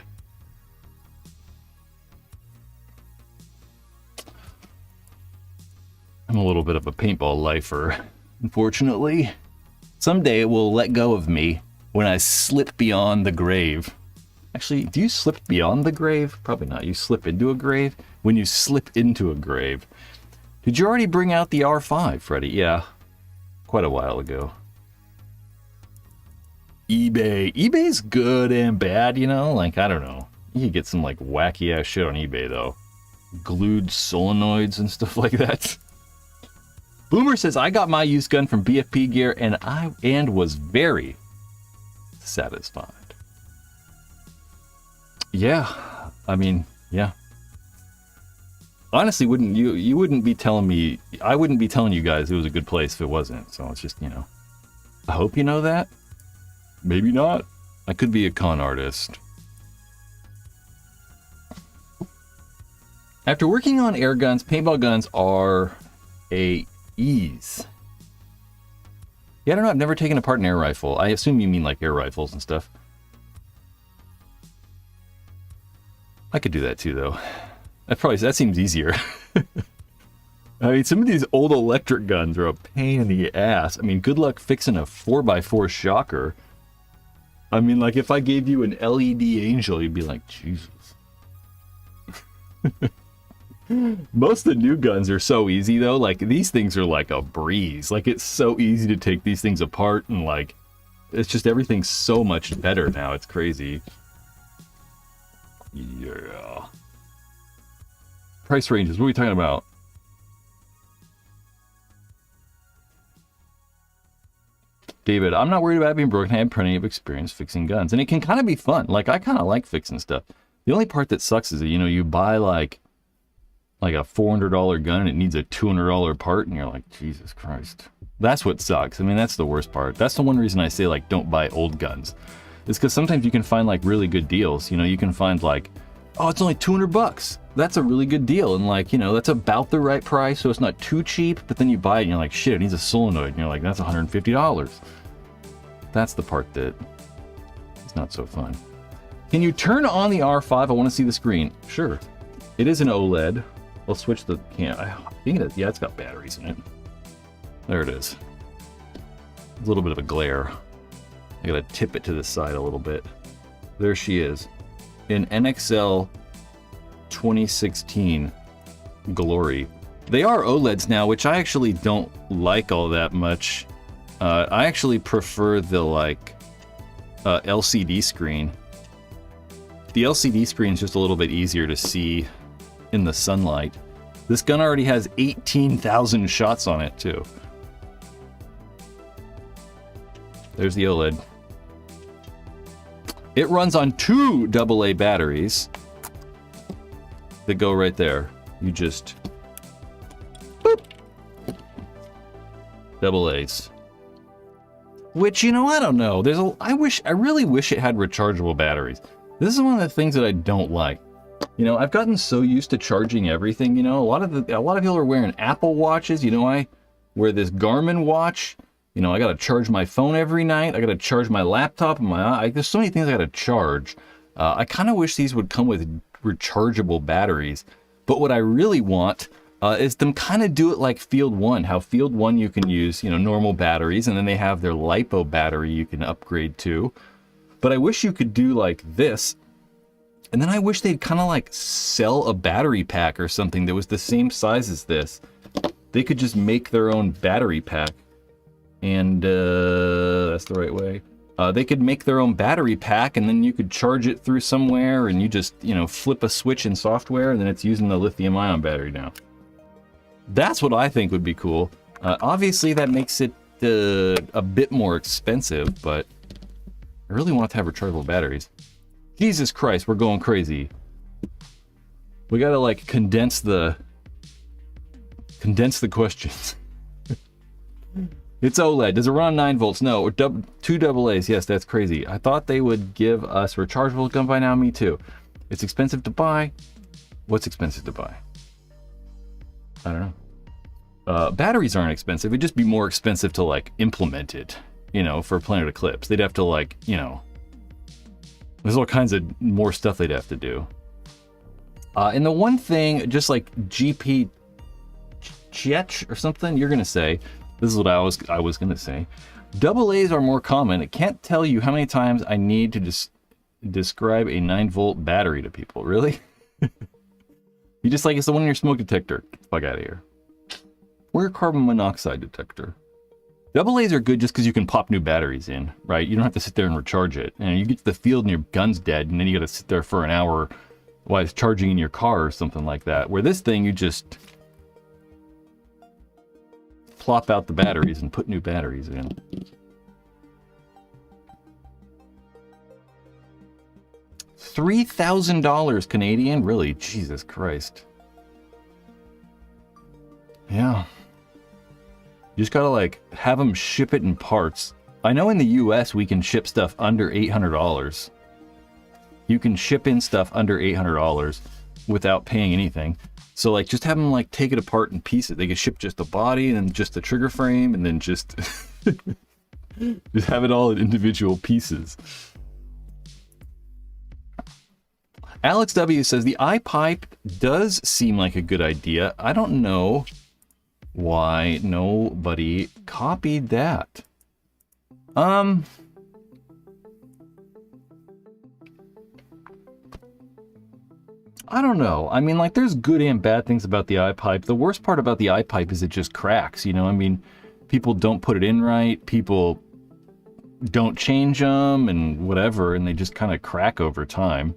[SPEAKER 1] I'm a little bit of a paintball lifer, unfortunately. Someday it will let go of me when I slip beyond the grave. Actually, do you slip beyond the grave? Probably not. You slip into a grave? When you slip into a grave. Did you already bring out the R5, Freddy? Yeah, quite a while ago. eBay. eBay's good and bad, you know? Like, I don't know. You could get some, like, wacky-ass shit on eBay, though. Glued solenoids and stuff like that. Boomer says, I got my used gun from BFP Gear and was very satisfied. Yeah, I mean, yeah. Honestly, you wouldn't be telling me, I wouldn't be telling you guys it was a good place if it wasn't. So it's just, you know, I hope you know that. Maybe not. I could be a con artist. After working on air guns, paintball guns are a ease. Yeah, I don't know. I've never taken apart an air rifle. I assume you mean like air rifles and stuff. I could do that too, though. That seems easier. I mean, some of these old electric guns are a pain in the ass. I mean, good luck fixing a 4x4 shocker. I mean, like, if I gave you an LED Angel, you'd be like, Jesus. Most of the new guns are so easy, though. Like, these things are like a breeze. Like, it's so easy to take these things apart, and, like, it's just everything's so much better now. It's crazy. Yeah. Price ranges. What are we talking about? David, I'm not worried about being broken. I have plenty of experience fixing guns. And it can kind of be fun. Like, I kind of like fixing stuff. The only part that sucks is that, you know, you buy, like a $400 gun and it needs a $200 part, and you're like, Jesus Christ. That's what sucks. I mean, that's the worst part. That's the one reason I say, like, don't buy old guns. It's because sometimes you can find, like, really good deals. You know, you can find, like, oh, it's only $200. That's a really good deal. And, like, you know, that's about the right price, so it's not too cheap. But then you buy it and you're like, shit, it needs a solenoid. And you're like, that's $150. That's the part that is not so fun. Can you turn on the R5? I want to see the screen. Sure. It is an OLED. I'll switch the camera. I think it is. Yeah, it's got batteries in it. There it is. A little bit of a glare. I gotta tip it to the side a little bit. There she is. In NXL 2016 Glory. They are OLEDs now, which I actually don't like all that much. I actually prefer the, like, LCD screen. The LCD screen is just a little bit easier to see in the sunlight. This gun already has 18,000 shots on it, too. There's the OLED. It runs on 2 AA batteries that go right there. You just Double A's. Which, you know, I don't know. I really wish it had rechargeable batteries. This is one of the things that I don't like. You know, I've gotten so used to charging everything, you know. A lot of people are wearing Apple watches. You know, I wear this Garmin watch. You know, I got to charge my phone every night. I got to charge my laptop and there's so many things I got to charge. I kind of wish these would come with rechargeable batteries. But what I really want is them kind of do it like Field 1. How Field 1 you can use, you know, normal batteries, and then they have their LiPo battery you can upgrade to. But I wish you could do like this. And then I wish they'd kind of like sell a battery pack or something that was the same size as this. They could just make their own battery pack. And that's the right way. They could make their own battery pack, and then you could charge it through somewhere, and you just, you know, flip a switch in software, and then it's using the lithium-ion battery now. That's what I think would be cool. Obviously, that makes it a bit more expensive, but I really want it to have rechargeable batteries. Jesus Christ, we're going crazy. We gotta like condense the questions. It's OLED. Does it run 9 volts? No. Or 2 AA's. Yes, that's crazy. I thought they would give us rechargeable gun by now. Me too. It's expensive to buy. What's expensive to buy? I don't know. Batteries aren't expensive. It'd just be more expensive to like implement it, you know, for Planet Eclipse. They'd have to like, you know, there's all kinds of more stuff they'd have to do. And the one thing, just like GP Chetch or something, you're gonna say, this is what I was gonna say. AA's are more common. It can't tell you how many times I need to describe a 9-volt battery to people. Really? You just like, it's the one in your smoke detector. Get the fuck out of here. Or your carbon monoxide detector. AA's are good just because you can pop new batteries in, right? You don't have to sit there and recharge it. And you get to the field and your gun's dead, and then you got to sit there for an hour while it's charging in your car or something like that. Where this thing, you just plop out the batteries and put new batteries in. $3,000 Canadian? Really? Jesus Christ. Yeah. You just gotta like have them ship it in parts. I know in the US we can ship stuff under $800. You can ship in stuff under $800 without paying anything. So like just have them like take it apart in pieces. They can ship just the body and then just the trigger frame and then just just have it all in individual pieces. Alex W says the iPipe does seem like a good idea. I don't know why nobody copied that. I don't know. I mean, like, there's good and bad things about the iPipe. The worst part about the iPipe is it just cracks, you know? I mean, people don't put it in right, people don't change them and whatever, and they just kind of crack over time.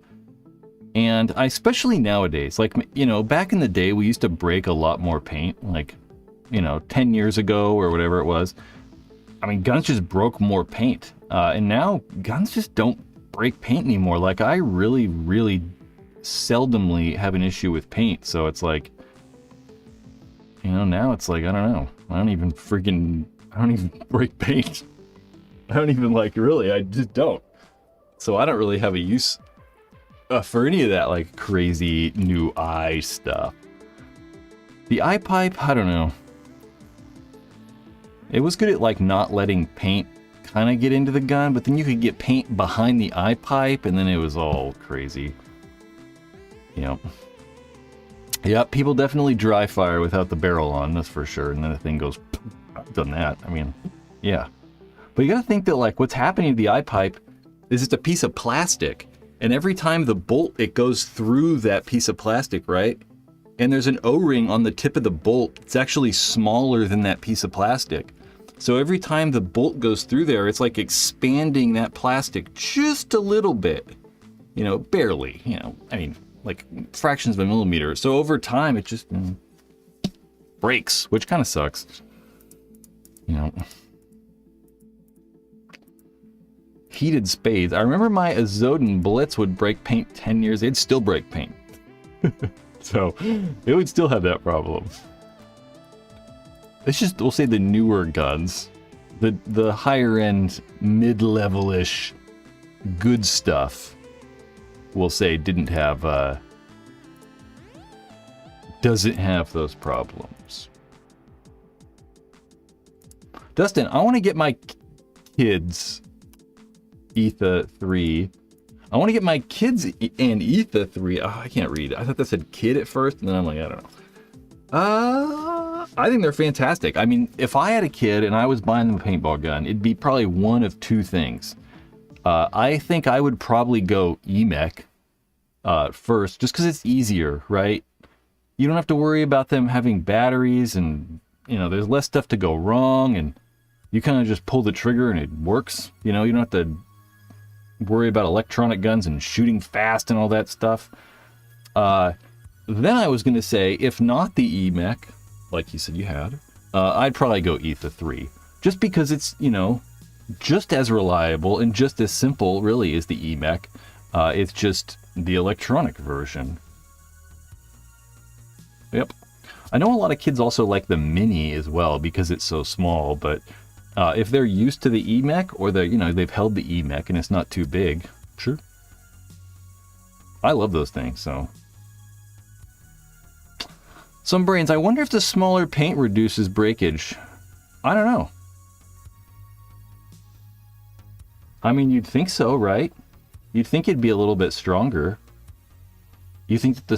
[SPEAKER 1] And especially nowadays, like, you know, back in the day, we used to break a lot more paint, like, you know, 10 years ago or whatever it was. I mean, guns just broke more paint. And now guns just don't break paint anymore. Like, I really, really seldomly have an issue with paint. So it's like, you know, now it's like, I don't know. I don't even break paint. I don't even like, really, I just don't. So I don't really have a use for any of that, like, crazy new eye stuff. The iPipe, I don't know. It was good at, like, not letting paint kind of get into the gun, but then you could get paint behind the iPipe, and then it was all crazy. Yep. Yep, people definitely dry fire without the barrel on, that's for sure, and then the thing goes, I've done that. I mean, yeah. But you gotta think that, like, what's happening to the iPipe is it's a piece of plastic, and every time the bolt, it goes through that piece of plastic, right? And there's an O-ring on the tip of the bolt. It's actually smaller than that piece of plastic. So every time the bolt goes through there, it's like expanding that plastic just a little bit. You know, barely, you know, I mean, like fractions of a millimeter. So over time, it just breaks, which kind of sucks. You know. Heated spades. I remember my Azodin Blitz would break paint 10 years. It'd still break paint. So it would still have that problem. It's just, we'll say the newer guns. The higher end, mid-level-ish good stuff, we'll say doesn't have those problems. Dustin, I want to get my kids Etha 3. I want to get my kids and Etha 3. Oh, I can't read. I thought that said kid at first, and then I'm like, I don't know. I think they're fantastic. I mean, if I had a kid and I was buying them a paintball gun, it'd be probably one of two things. I think I would probably go EMEC first, just because it's easier, right? You don't have to worry about them having batteries, and there's less stuff to go wrong, and you kind of just pull the trigger and it works. You don't have to worry about electronic guns and shooting fast and all that stuff. Then I was going to say, if not the EMEC, like you said you had, I'd probably go Etha 3. Just because it's, just as reliable and just as simple, really, as the EMEC. It's just the electronic version. Yep. I know a lot of kids also like the Mini as well because it's so small, but if they're used to the EMEC, or they've held the EMEC and it's not too big, sure. I love those things, so. Some brains, I wonder if the smaller paint reduces breakage. I don't know. I mean, you'd think so, right? You'd think it'd be a little bit stronger. You think that the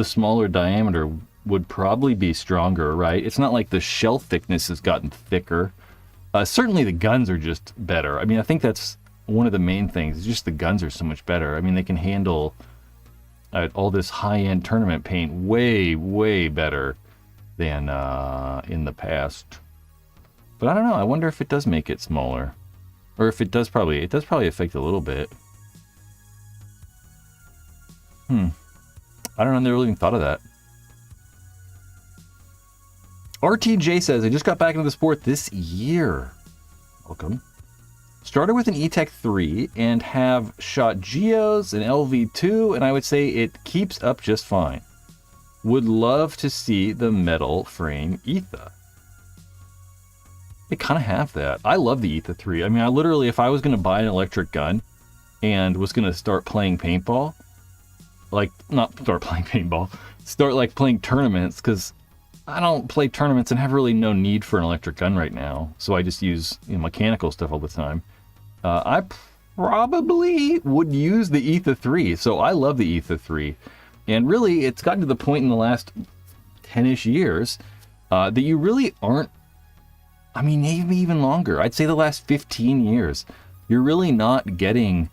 [SPEAKER 1] smaller diameter would probably be stronger, right? It's not like the shell thickness has gotten thicker. Certainly the guns are just better. I mean, I think that's one of the main things. It's just the guns are so much better. I mean, they can handle all this high-end tournament paint way, way better than in the past. But I don't know. I wonder if it does make it smaller. Or if it does probably affect a little bit. I don't know. I never even thought of that. RTJ says, I just got back into the sport this year. Welcome. Started with an E-Tech 3 and have shot Geos and LV2, and I would say it keeps up just fine. Would love to see the metal frame Etha. They kind of have that. I love the Etha 3. I mean, I literally, if I was going to buy an electric gun and was going to start playing paintball, start playing tournaments, because I don't play tournaments and have really no need for an electric gun right now. So I just use mechanical stuff all the time. I probably would use the Etha 3. So I love the Etha 3. And really, it's gotten to the point in the last 10-ish years that you really aren't, I mean, maybe even longer. I'd say the last 15 years, you're really not getting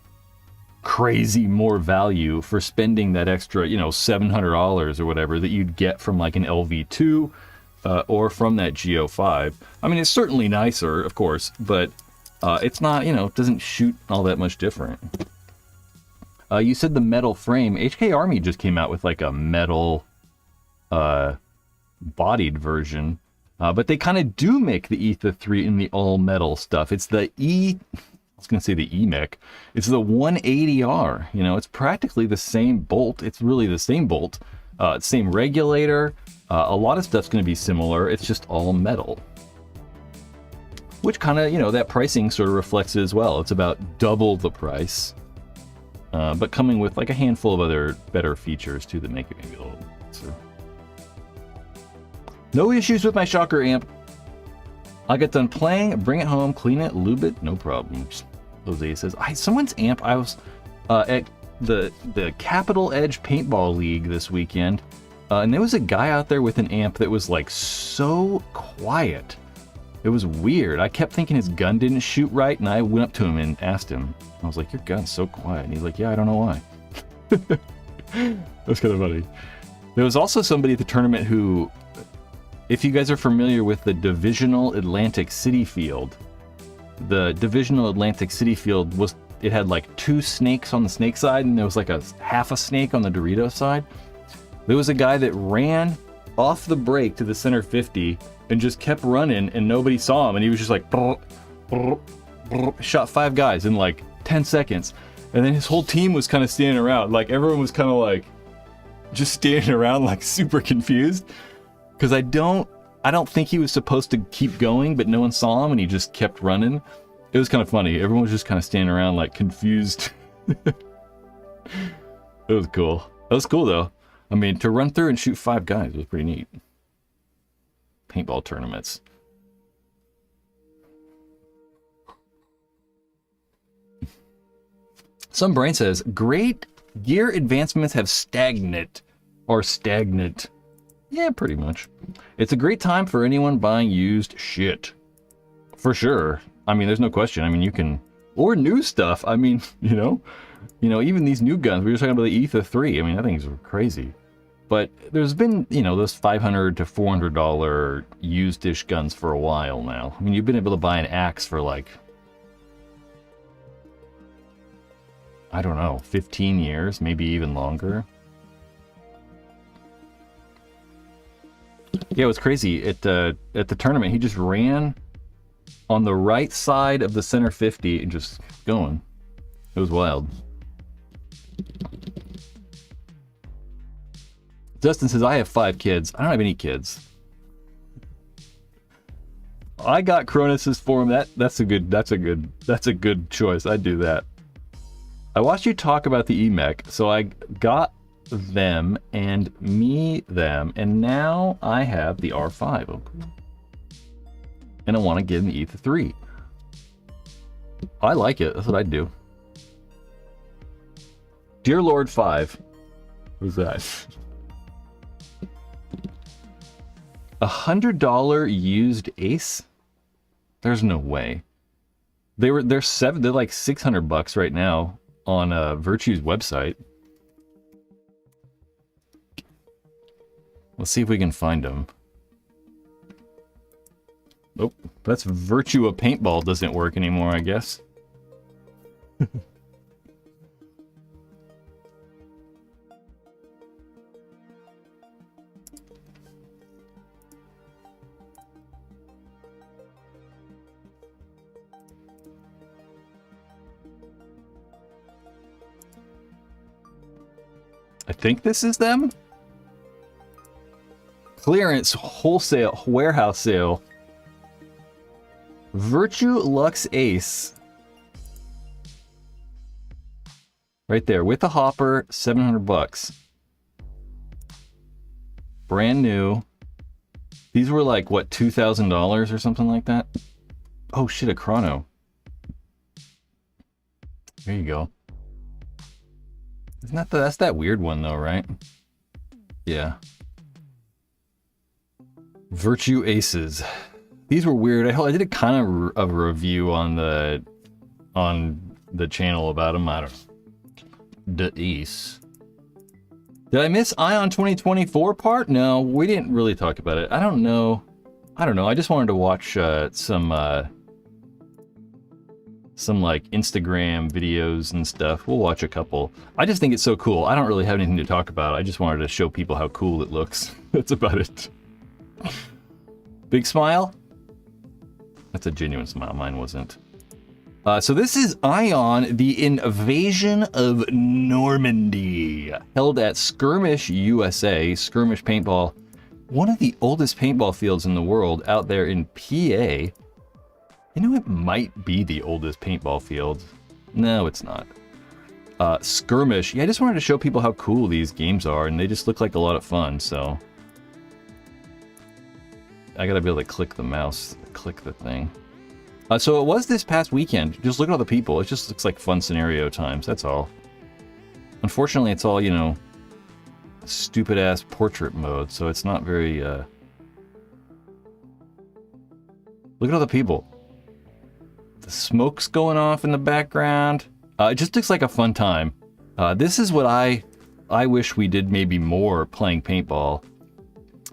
[SPEAKER 1] crazy more value for spending that extra, $700 or whatever that you'd get from like an LV2 or from that Geo 5. I mean, it's certainly nicer, of course, but it's not, it doesn't shoot all that much different. You said the metal frame. HK Army just came out with like a metal bodied version, but they kind of do make the Etha 3 in the all metal stuff. It's the I was going to say the EMEC. It's the 180R. It's practically the same bolt. It's really the same bolt, same regulator. A lot of stuff's going to be similar. It's just all metal. Which kind of, that pricing sort of reflects it as well. It's about double the price, but coming with like a handful of other better features too that make it maybe a little nicer. No issues with my shocker amp. I get done playing, bring it home, clean it, lube it, no problems. Jose says, someone's amp, I was at the Capital Edge Paintball League this weekend, and there was a guy out there with an amp that was like so quiet. It was weird. I kept thinking his gun didn't shoot right, and I went up to him and asked him. I was like, your gun's so quiet. And he's like, yeah, I don't know why. That's kind of funny. There was also somebody at the tournament who, if you guys are familiar with the Divisional Atlantic City Field, the Divisional Atlantic City Field it had like 2 snakes on the snake side, and there was like a half a snake on the Dorito side. There was a guy that ran off the break to the center 50 and just kept running, and nobody saw him, and he was just like brr, brr, brr, shot 5 guys in like 10 seconds, and then his whole team was kind of standing around, like everyone was kind of like just standing around like super confused, because I don't I don't think he was supposed to keep going, but no one saw him and he just kept running. It was kind of funny. Everyone was just kind of standing around like confused. It was cool. That was cool though. I mean, to run through and shoot 5 guys was pretty neat. Paintball tournaments. Some brain says, great gear advancements have stagnant. Yeah, pretty much. It's a great time for anyone buying used shit. For sure. I mean, there's no question. I mean, you can... Or new stuff. I mean, you know, even these new guns. We were talking about the Ether 3. I mean, that thing's crazy. But there's been, you know, those $500 to $400 used-ish guns for a while now. I mean, you've been able to buy an axe for like... I don't know, 15 years, maybe even longer. Yeah, it was crazy. At the tournament, he just ran on the right side of the center 50 and just going. It was wild. Dustin says, I have 5 kids. I don't have any kids. I got Cronus's for him. That's a good choice. I'd do that. I watched you talk about the EMEC, so I got them and them, and now I have the R5. Oh, cool. And I want to get an Ether 3. I like it. That's what I'd do. Dear Lord 5. Who's that? $100 used Ace? There's no way. They're like $600 right now on Virtue's website. Let's see if we can find them. Oh, that's Virtue of Paintball doesn't work anymore, I guess. I think this is them. Clearance wholesale warehouse sale. Virtue Lux Ace. Right there with the hopper, $700. Brand new. These were like what, $2,000 or something like that? Oh shit, a chrono. There you go. Isn't that that's that weird one though, right? Yeah. Virtue Aces. These were weird. I did a kind of a review on the channel about them. I don't know. The Ace. Did I miss Ion 2024 part? No, we didn't really talk about it. I don't know. I just wanted to watch some like Instagram videos and stuff. We'll watch a couple. I just think it's so cool. I don't really have anything to talk about. I just wanted to show people how cool it looks. That's about it. Big smile? That's a genuine smile. Mine wasn't. So this is Ion, the Invasion of Normandy, held at Skirmish, USA. Skirmish Paintball, one of the oldest paintball fields in the world out there in PA. You know, it might be the oldest paintball field. No, it's not. Skirmish. Yeah, I just wanted to show people how cool these games are, and they just look like a lot of fun, so. I gotta be able to click the mouse, click the thing. So it was this past weekend. Just look at all the people. It just looks like fun scenario times, that's all. Unfortunately, it's all, you know, stupid-ass portrait mode, so it's not very, Look at all the people. The smoke's going off in the background. It just looks like a fun time. This is what I wish we did maybe more playing paintball.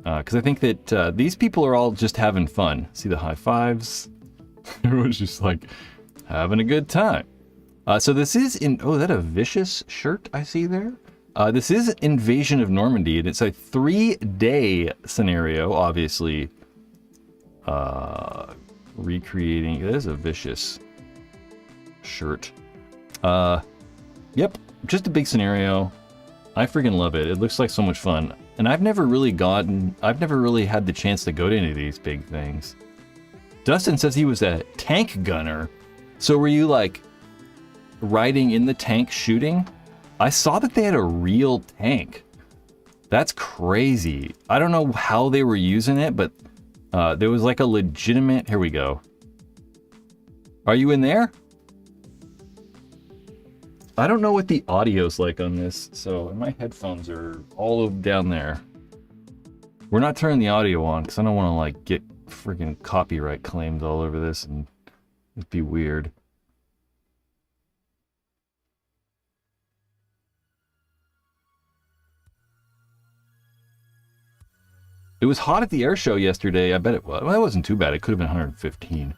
[SPEAKER 1] Because I think that these people are all just having fun. See the high fives? Everyone's just like having a good time. So this is oh, is that a Vicious shirt I see there? This is Invasion of Normandy, and it's a 3-day scenario, obviously. Recreating, it is a Vicious shirt. Yep, just a big scenario. I freaking love it. It looks like so much fun. And I've never really had the chance to go to any of these big things. Dustin says he was a tank gunner. So were you like riding in the tank shooting? I saw that they had a real tank. That's crazy. I don't know how they were using it, but there was like a legitimate... Here we go. Are you in there? I don't know what the audio's like on this, so my headphones are all over down there. We're not turning the audio on because I don't want to like get freaking copyright claimed all over this and it'd be weird. It was hot at the air show yesterday. I bet it was. Well, it wasn't too bad. It could have been 115.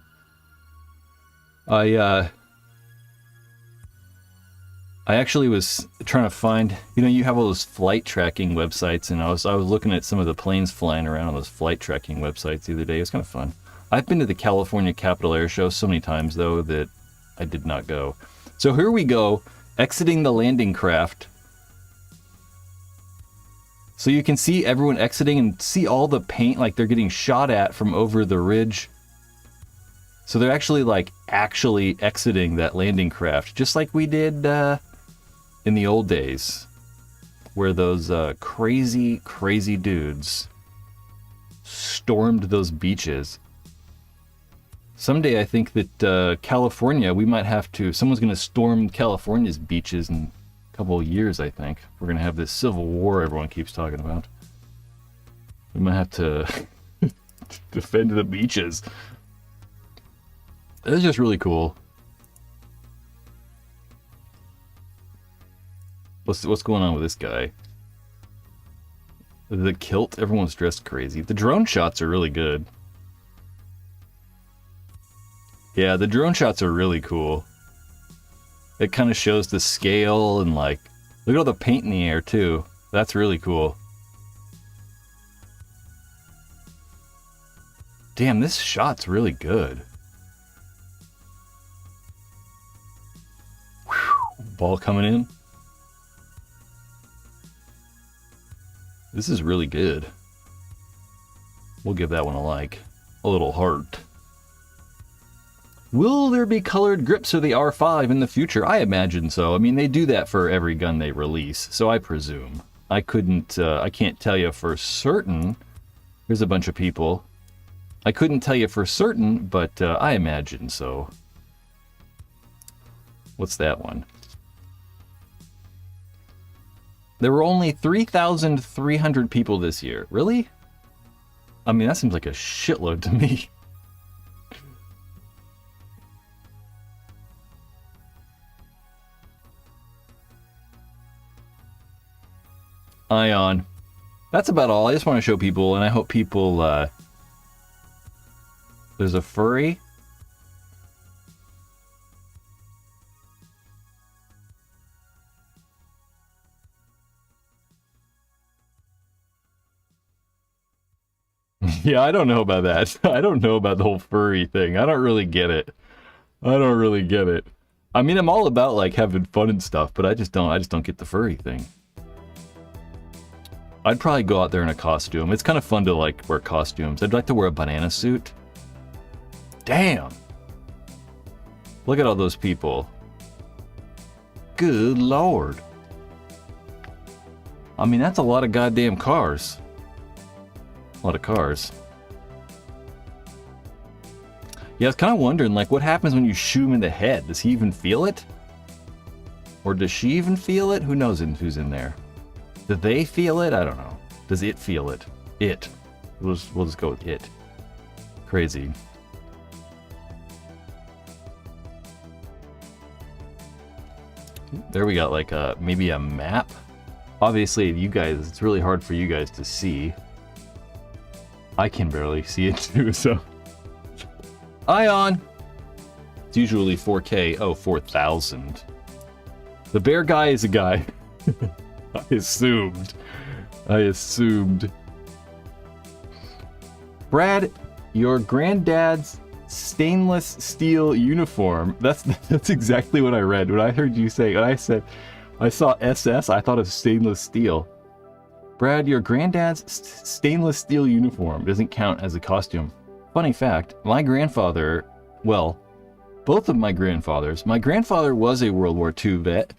[SPEAKER 1] I actually was trying to find, you know, you have all those flight tracking websites, and I was looking at some of the planes flying around on those flight tracking websites the other day. It's kind of fun. I've been to the California Capitol Air Show so many times, though, that I did not go. So here we go, exiting the landing craft. So you can see everyone exiting and see all the paint like they're getting shot at from over the ridge. So they're actually exiting that landing craft, just like we did in the old days, where those crazy dudes stormed those beaches. Someday I think that California, we might have to, someone's going to storm California's beaches in a couple of years, I think. We're going to have this civil war everyone keeps talking about. We might have to defend the beaches. It's just really cool. What's going on with this guy? The kilt, everyone's dressed crazy. The drone shots are really good. Yeah, the drone shots are really cool. It kind of shows the scale and like, look at all the paint in the air too. That's really cool. Damn, this shot's really good. Whew, ball coming in. This is really good. We'll give that one a like. A little heart. Will there be colored grips of the R5 in the future? I imagine so. I mean, they do that for every gun they release, so I presume. I can't tell you for certain. There's a bunch of people. I couldn't tell you for certain, but I imagine so. What's that one? There were only 3,300 people this year. Really? I mean, that seems like a shitload to me. Ion. That's about all. I just want to show people, and I hope people... There's a furry. Yeah, I don't know about that. I don't know about the whole furry thing. I don't really get it. I mean, I'm all about like having fun and stuff, but I just don't get the furry thing. I'd probably go out there in a costume. It's kind of fun to like wear costumes. I'd like to wear a banana suit. Damn. Look at all those people. Good Lord. I mean, that's a lot of goddamn cars. A lot of cars. Yeah, I was kind of wondering, like, what happens when you shoot him in the head? Does he even feel it? Or does she even feel it? Who knows who's in there? Do they feel it? I don't know. Does it feel it? It. We'll just go with it. Crazy. There we got like maybe a map. Obviously, you guys, it's really hard for you guys to see. I can barely see it too, so. Ion! It's usually 4K. Oh, 4,000. The bear guy is a guy. I assumed. Brad, your granddad's stainless steel uniform. That's exactly what I read. When I heard you say, when I said, I saw SS, I thought of stainless steel. Brad, your granddad's stainless steel uniform doesn't count as a costume. Funny fact, my grandfather, well, both of my grandfathers, my grandfather was a World War II vet.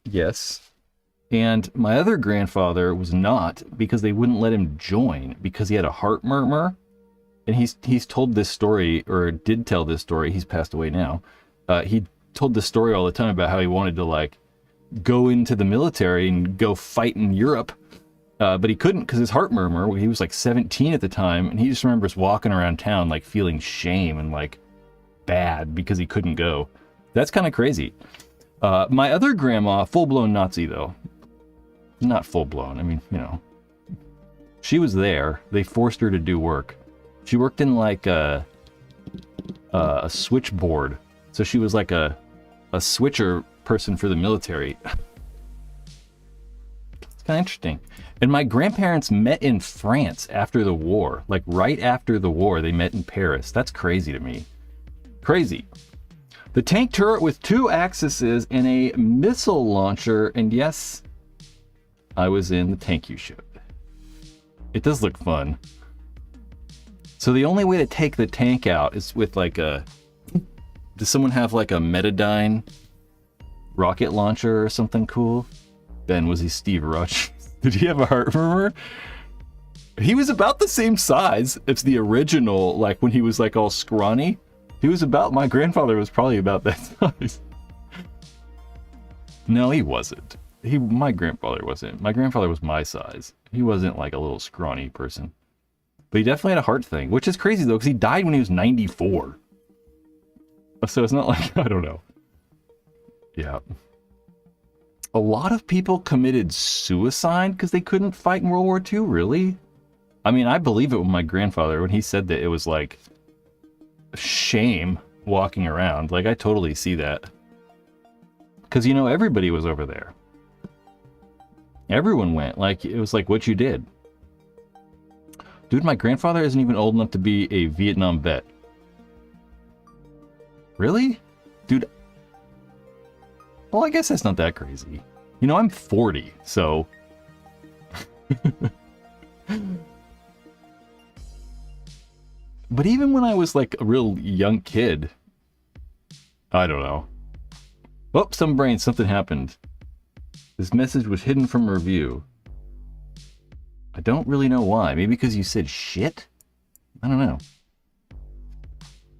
[SPEAKER 1] Yes. And my other grandfather was not, because they wouldn't let him join because he had a heart murmur. And he's told this story, or did tell this story. He's passed away now. He told this story all the time about how he wanted to like go into the military and go fight in Europe. But he couldn't because his heart murmur, he was like 17 at the time. And he just remembers walking around town like feeling shame and like bad because he couldn't go. That's kind of crazy. My other grandma, full-blown Nazi though. Not full-blown, I mean, you know. She was there. They forced her to do work. She worked in like a switchboard. So she was like a switcher person for the military. It's kind of interesting. And my grandparents met in France after the war. Like right after the war, they met in Paris. That's crazy to me. Crazy. The tank turret with 2 axes and a missile launcher. And yes, I was in the tank you showed. It does look fun. So the only way to take the tank out is with like a... Does someone have like a Metadyne rocket launcher or something cool? Ben, was he Steve Rush? Did he have a heart murmur? He was about the same size as the original, like when he was like all scrawny. He was about, my grandfather was probably about that size. No, he wasn't. My grandfather wasn't. My grandfather was my size. He wasn't like a little scrawny person. But he definitely had a heart thing, which is crazy though, because he died when he was 94. So it's not like, I don't know. Yeah. A lot of people committed suicide because they couldn't fight in World War II, really? I mean, I believe it with my grandfather when he said that it was like shame walking around. Like, I totally see that. Because, you know, everybody was over there. Everyone went. Like, it was like what you did. Dude, my grandfather isn't even old enough to be a Vietnam vet. Really? Dude. Well, I guess that's not that crazy. You know, I'm 40, so... But even when I was like a real young kid, I don't know. Oh, something happened. This message was hidden from review. I don't really know why. Maybe because you said shit? I don't know.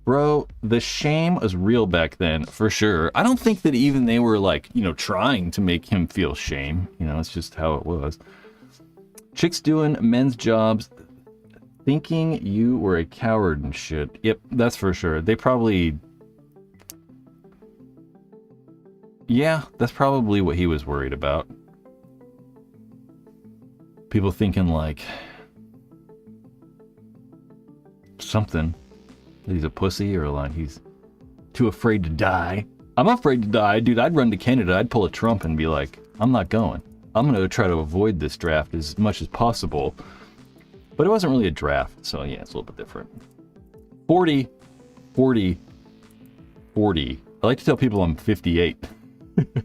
[SPEAKER 1] Bro, the shame was real back then, for sure. I don't think that even they were like, you know, trying to make him feel shame. You know, it's just how it was. Chicks doing men's jobs, thinking you were a coward and shit. Yep, that's for sure. They probably... Yeah, that's probably what he was worried about. People thinking like... something. That he's a pussy or like he's too afraid to die. I'm afraid to die. Dude, I'd run to Canada. I'd pull a Trump and be like, I'm not going. I'm going to try to avoid this draft as much as possible. But it wasn't really a draft, so yeah, it's a little bit different. 40. I like to tell people I'm 58. It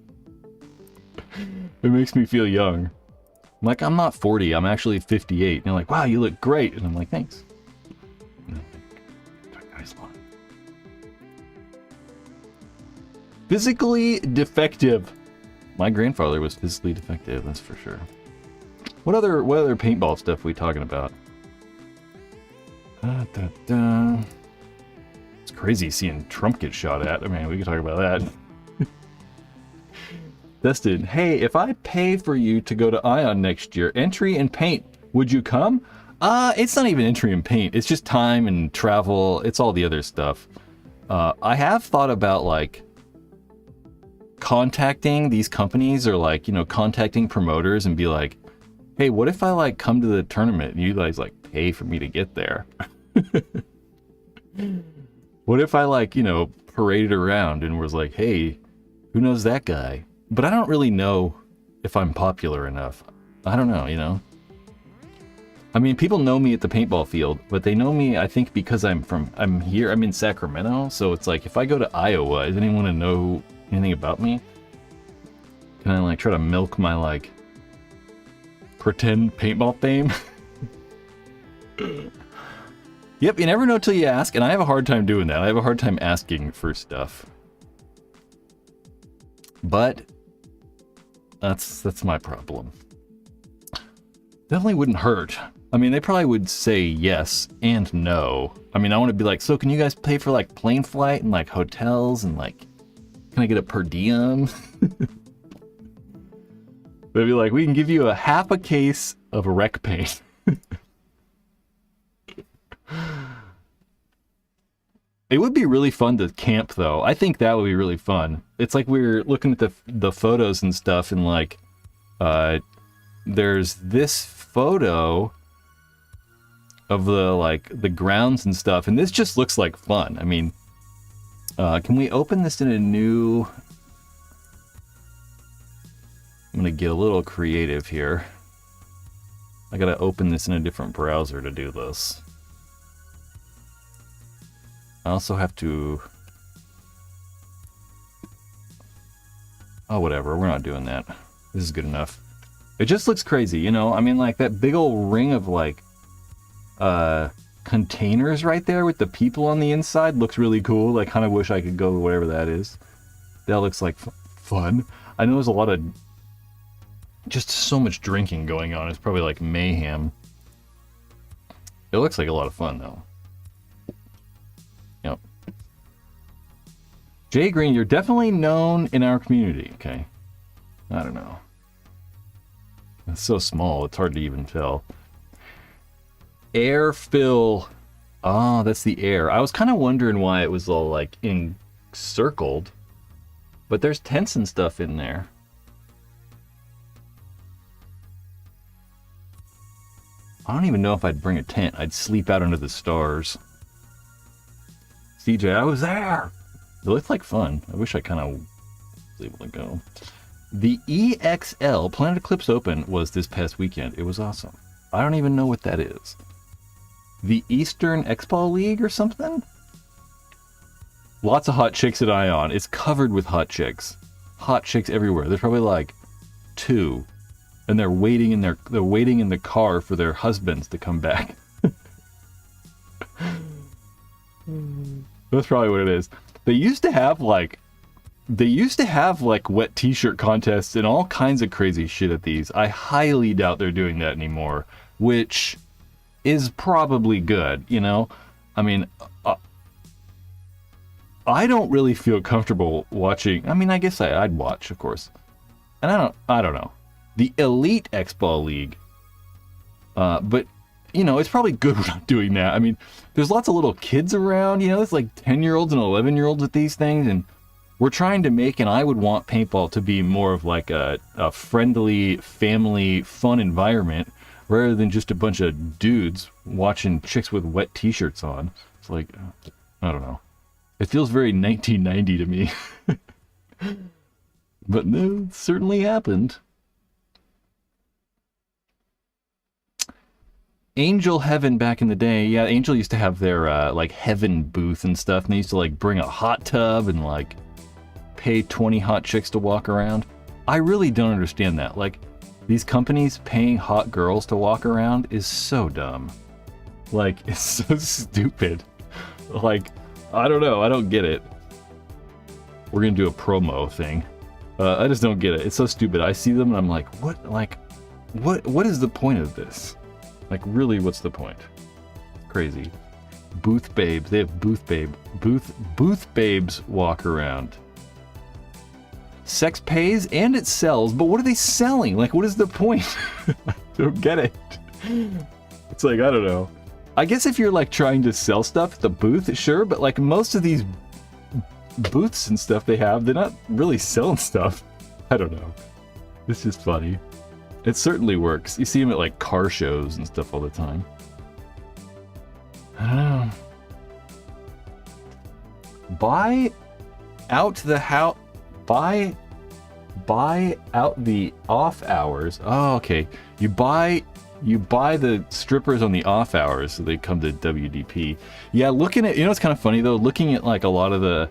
[SPEAKER 1] makes me feel young. I'm like, I'm not 40, I'm actually 58. And they're like, wow, you look great. And I'm like, thanks. Physically defective. My grandfather was physically defective, that's for sure. What other paintball stuff are we talking about? It's crazy seeing Trump get shot at. I mean, we can talk about that. Dustin, hey, if I pay for you to go to Ion next year, entry and paint, would you come? It's not even entry and paint. It's just time and travel. It's all the other stuff. I have thought about like contacting these companies or like, you know, contacting promoters and be like, hey, what if I like come to the tournament and you guys like pay for me to get there? What if I like, you know, paraded around and was like, hey, who knows that guy? But I don't really know if I'm popular enough. I don't know, you know? I mean, people know me at the paintball field, but they know me, I think, because I'm here, I'm in Sacramento, so it's like, if I go to Iowa, does anyone want to know anything about me? Can I, like, try to milk my, like, pretend paintball fame. Yep, you never know till you ask, and I have a hard time doing that. I have a hard time asking for stuff. But that's my problem. Definitely wouldn't hurt. I mean, they probably would say yes and no. I mean, I want to be like, so can you guys pay for like plane flight and like hotels and like, can I get a per diem? They'd be like, we can give you half a case of wreck paint. It would be really fun to camp, though. I think that would be really fun. It's like we were looking at the photos and stuff, and like, there's this photo of the grounds and stuff, and this just looks like fun. I mean, can we open this in a new? I'm gonna get a little creative here. I gotta open this in a different browser to do this. I also have to... Oh, whatever. We're not doing that. This is good enough. It just looks crazy, you know? I mean, like, that big old ring of, like, containers right there with the people on the inside looks really cool. Like, kind of wish I could go to whatever that is. That looks like fun. I know there's a lot of... Just so much drinking going on. It's probably, like, mayhem. It looks like a lot of fun, though. Yep. Jay Green, you're definitely known in our community, okay? I don't know. It's so small, it's hard to even tell. Air fill. Oh, that's the air. I was kind of wondering why it was all, like, encircled. But there's tents and stuff in there. I don't even know if I'd bring a tent. I'd sleep out under the stars. CJ, I was there! It looked like fun. I wish I kind of was able to go. The EXL Planet Eclipse Open was this past weekend. It was awesome. I don't even know what that is. The Eastern X-Ball League or something? Lots of hot chicks at Ion. It's covered with hot chicks. Hot chicks everywhere. There's probably like 2. And they're waiting in the car for their husbands to come back. That's probably what it is. They used to have like wet t-shirt contests and all kinds of crazy shit at these. I highly doubt they're doing that anymore, which is probably good, you know? I mean, I don't really feel comfortable watching. I mean, I guess I'd watch, of course. And I don't know. The Elite X-Ball League. But, you know, it's probably good we're not doing that. I mean, there's lots of little kids around, you know, it's like 10-year-olds and 11-year-olds at these things, and we're trying to make, and I would want paintball to be more of like a friendly, family, fun environment, rather than just a bunch of dudes watching chicks with wet t-shirts on. It's like, I don't know. It feels very 1990 to me. But no, it certainly happened. Angel Heaven back in the day, yeah, Angel used to have their like Heaven booth and stuff, and they used to like bring a hot tub and like pay 20 hot chicks to walk around. I really don't understand that. Like, these companies paying hot girls to walk around is so dumb. Like, it's so stupid. Like, I don't know, I don't get it. We're gonna do a promo thing. I just don't get it. It's so stupid. I see them and I'm like, what is the point of this? Like, really, what's the point? Crazy. Booth babes. They have booth babes walk around. Sex pays and it sells, but what are they selling? Like, what is the point? I don't get it. It's like, I don't know. I guess if you're like trying to sell stuff at the booth, sure, but like most of these booths and stuff they have, they're not really selling stuff. I don't know. This is funny. It certainly works. You see them at like car shows and stuff all the time. I don't know. Buy out the house. Buy out the off hours. Oh, okay. You buy the strippers on the off hours so they come to WDP. Yeah, looking at, you know, it's kind of funny though. Looking at like a lot of the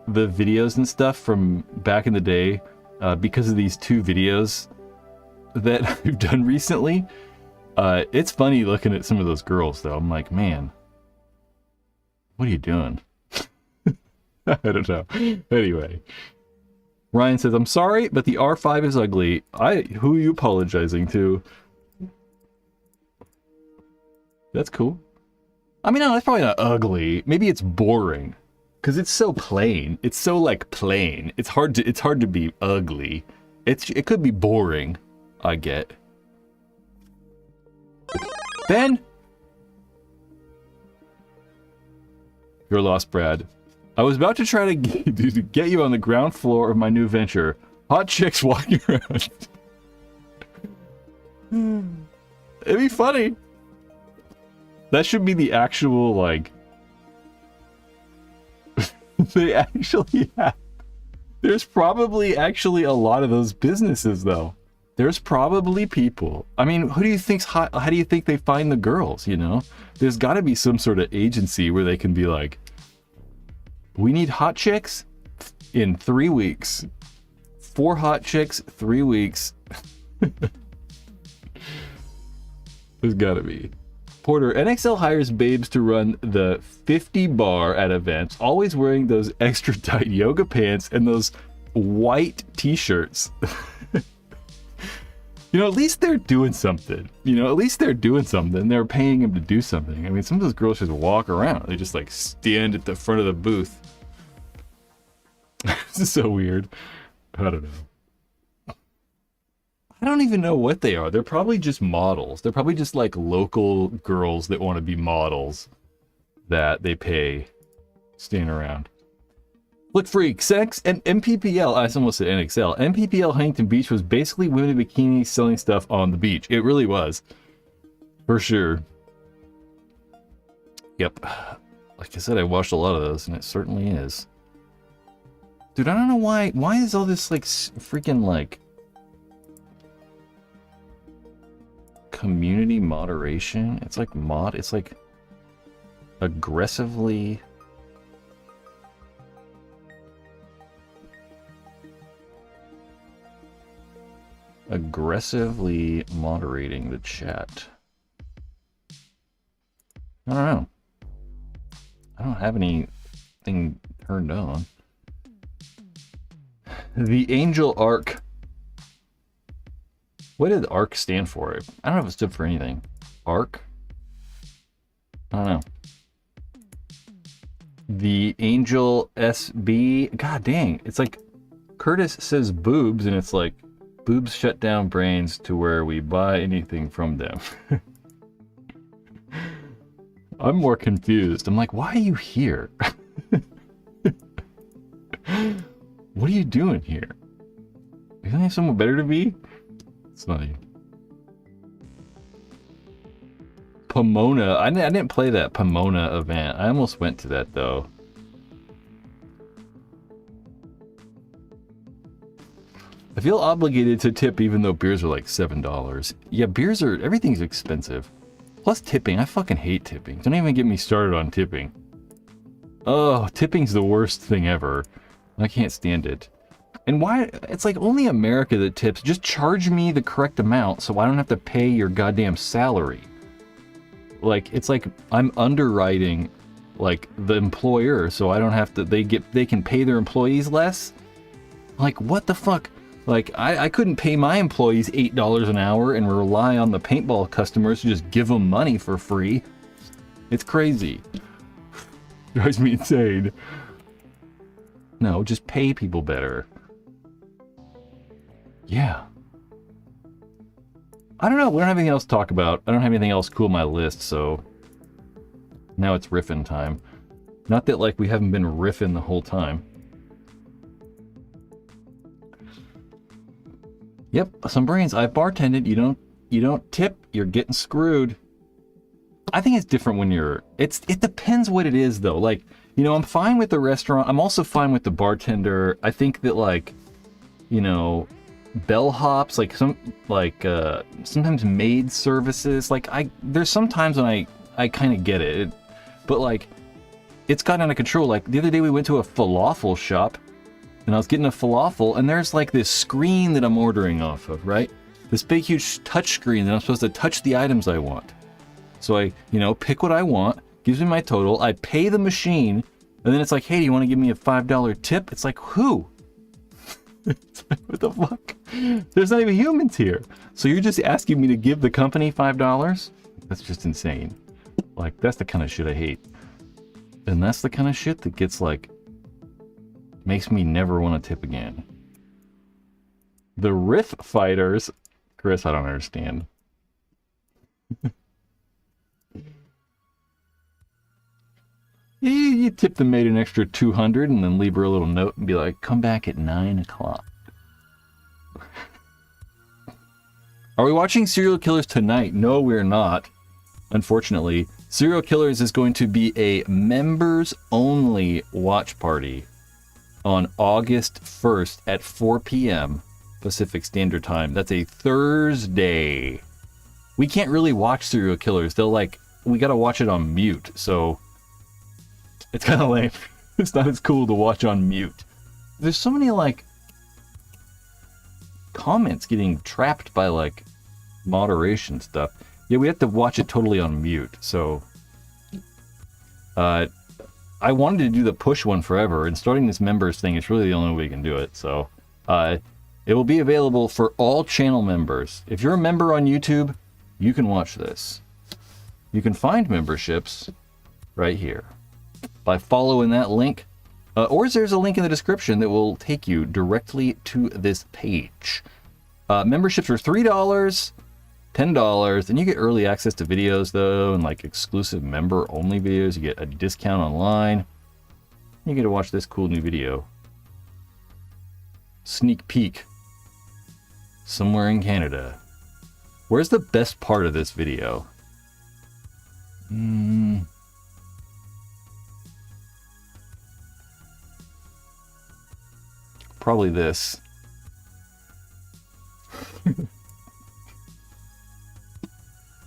[SPEAKER 1] videos and stuff from back in the day, because of these 2 videos. that I've done recently. It's funny looking at some of those girls, though. I'm like, man, what are you doing? I don't know. Anyway, Ryan says, I'm sorry, but the R5 is ugly. Who are you apologizing to? That's cool. I mean, no, it's probably not ugly. Maybe it's boring. Because it's so plain. It's so, like, plain. It's hard to be ugly. It could be boring, I get. Ben? You're lost, Brad. I was about to try to get you on the ground floor of my new venture. Hot chicks walking around. It'd be funny. That should be the actual, like... they actually have... There's probably actually a lot of those businesses, though. There's probably people. I mean, who do you think's hot? How do you think they find the girls, you know? There's got to be some sort of agency where they can be like, we need hot chicks in 3 weeks. 4 hot chicks, 3 weeks. There's got to be. Porter, NXL hires babes to run the 50 bar at events, always wearing those extra tight yoga pants and those white t-shirts. You know, at least they're doing something. You know, at least they're doing something. They're paying him to do something. I mean, some of those girls just walk around. They just, like, stand at the front of the booth. This is so weird. I don't know. I don't even know what they are. They're probably just models. They're probably just, like, local girls that want to be models that they pay standing around. Look, freak, sex, and MPPL, I almost said NXL. MPPL Huntington Beach was basically women in bikinis selling stuff on the beach. It really was. For sure. Yep. Like I said, I watched a lot of those, and it certainly is. Dude, I don't know why. Why is all this, like, freaking, like... community moderation? It's like it's like... aggressively... aggressively moderating the chat. I don't know. I don't have anything turned on. The Angel Arc. What did ARC stand for? I don't know if it stood for anything. ARC? I don't know. The Angel SB. God dang. It's like Curtis says boobs and it's like boobs shut down brains to where we buy anything from them. I'm more confused. I'm like, why are you here? What are you doing here? You don't have someone better to be? It's funny. Pomona. I didn't play that Pomona event. I almost went to that though. I feel obligated to tip even though beers are like $7. Yeah, beers are... everything's expensive. Plus tipping. I fucking hate tipping. Don't even get me started on tipping. Oh, tipping's the worst thing ever. I can't stand it. And why... it's like only America that tips. Just charge me the correct amount so I don't have to pay your goddamn salary. Like, it's like I'm underwriting, like, the employer so I don't have to... they can pay their employees less? Like, what the fuck? Like, I couldn't pay my employees $8 an hour and rely on the paintball customers to just give them money for free. It's crazy. Drives me insane. No, just pay people better. Yeah. I don't know. We don't have anything else to talk about. I don't have anything else cool on my list, so... now it's riffing time. Not that, like, we haven't been riffing the whole time. Yep, some brains. I've bartended. You don't tip, you're getting screwed. I think it's different when you're... it depends what it is, though. Like, you know, I'm fine with the restaurant. I'm also fine with the bartender. I think that, like, you know, bellhops, like sometimes maid services. Like, there's some times when I kind of get it. But, like, it's gotten out of control. Like, the other day we went to a falafel shop. And I was getting a falafel, and there's like this screen that I'm ordering off of, right? this big huge touch screen that I'm supposed to touch the items I want. So I, you know, pick what I want, gives me my total, I pay the machine, and then it's like, hey, do you want to give me a $5 tip? It's like, who? It's like, what the fuck? There's not even humans here. So you're just asking me to give the company $5? That's just insane. Like, that's the kind of shit I hate. And that's the kind of shit that gets, like, makes me never want to tip again. The Riff Fighters. Chris, I don't understand. You tip the maid an extra $200 and then leave her a little note and be like, come back at 9 o'clock. Are we watching Serial Killers tonight? No, we're not. Unfortunately, Serial Killers is going to be a members-only watch party on August 1st at 4 p.m. Pacific Standard Time. That's a Thursday. We can't really watch Serial Killers. They'll like, we gotta watch it on mute, so it's kind of lame. It's not as cool to watch on mute. There's so many like comments getting trapped by like moderation stuff. Yeah, we have to watch it totally on mute. So I wanted to do the push one forever, and starting this members thing is really the only way we can do it. So it will be available for all channel members. If you're a member on YouTube, you can watch this. You can find memberships right here by following that link, or there's a link in the description that will take you directly to this page. Memberships are $3, $10, and you get early access to videos though, and like exclusive member-only videos. You get a discount online. You get to watch this cool new video. Sneak peek. Somewhere in Canada. Where's the best part of this video? Probably this.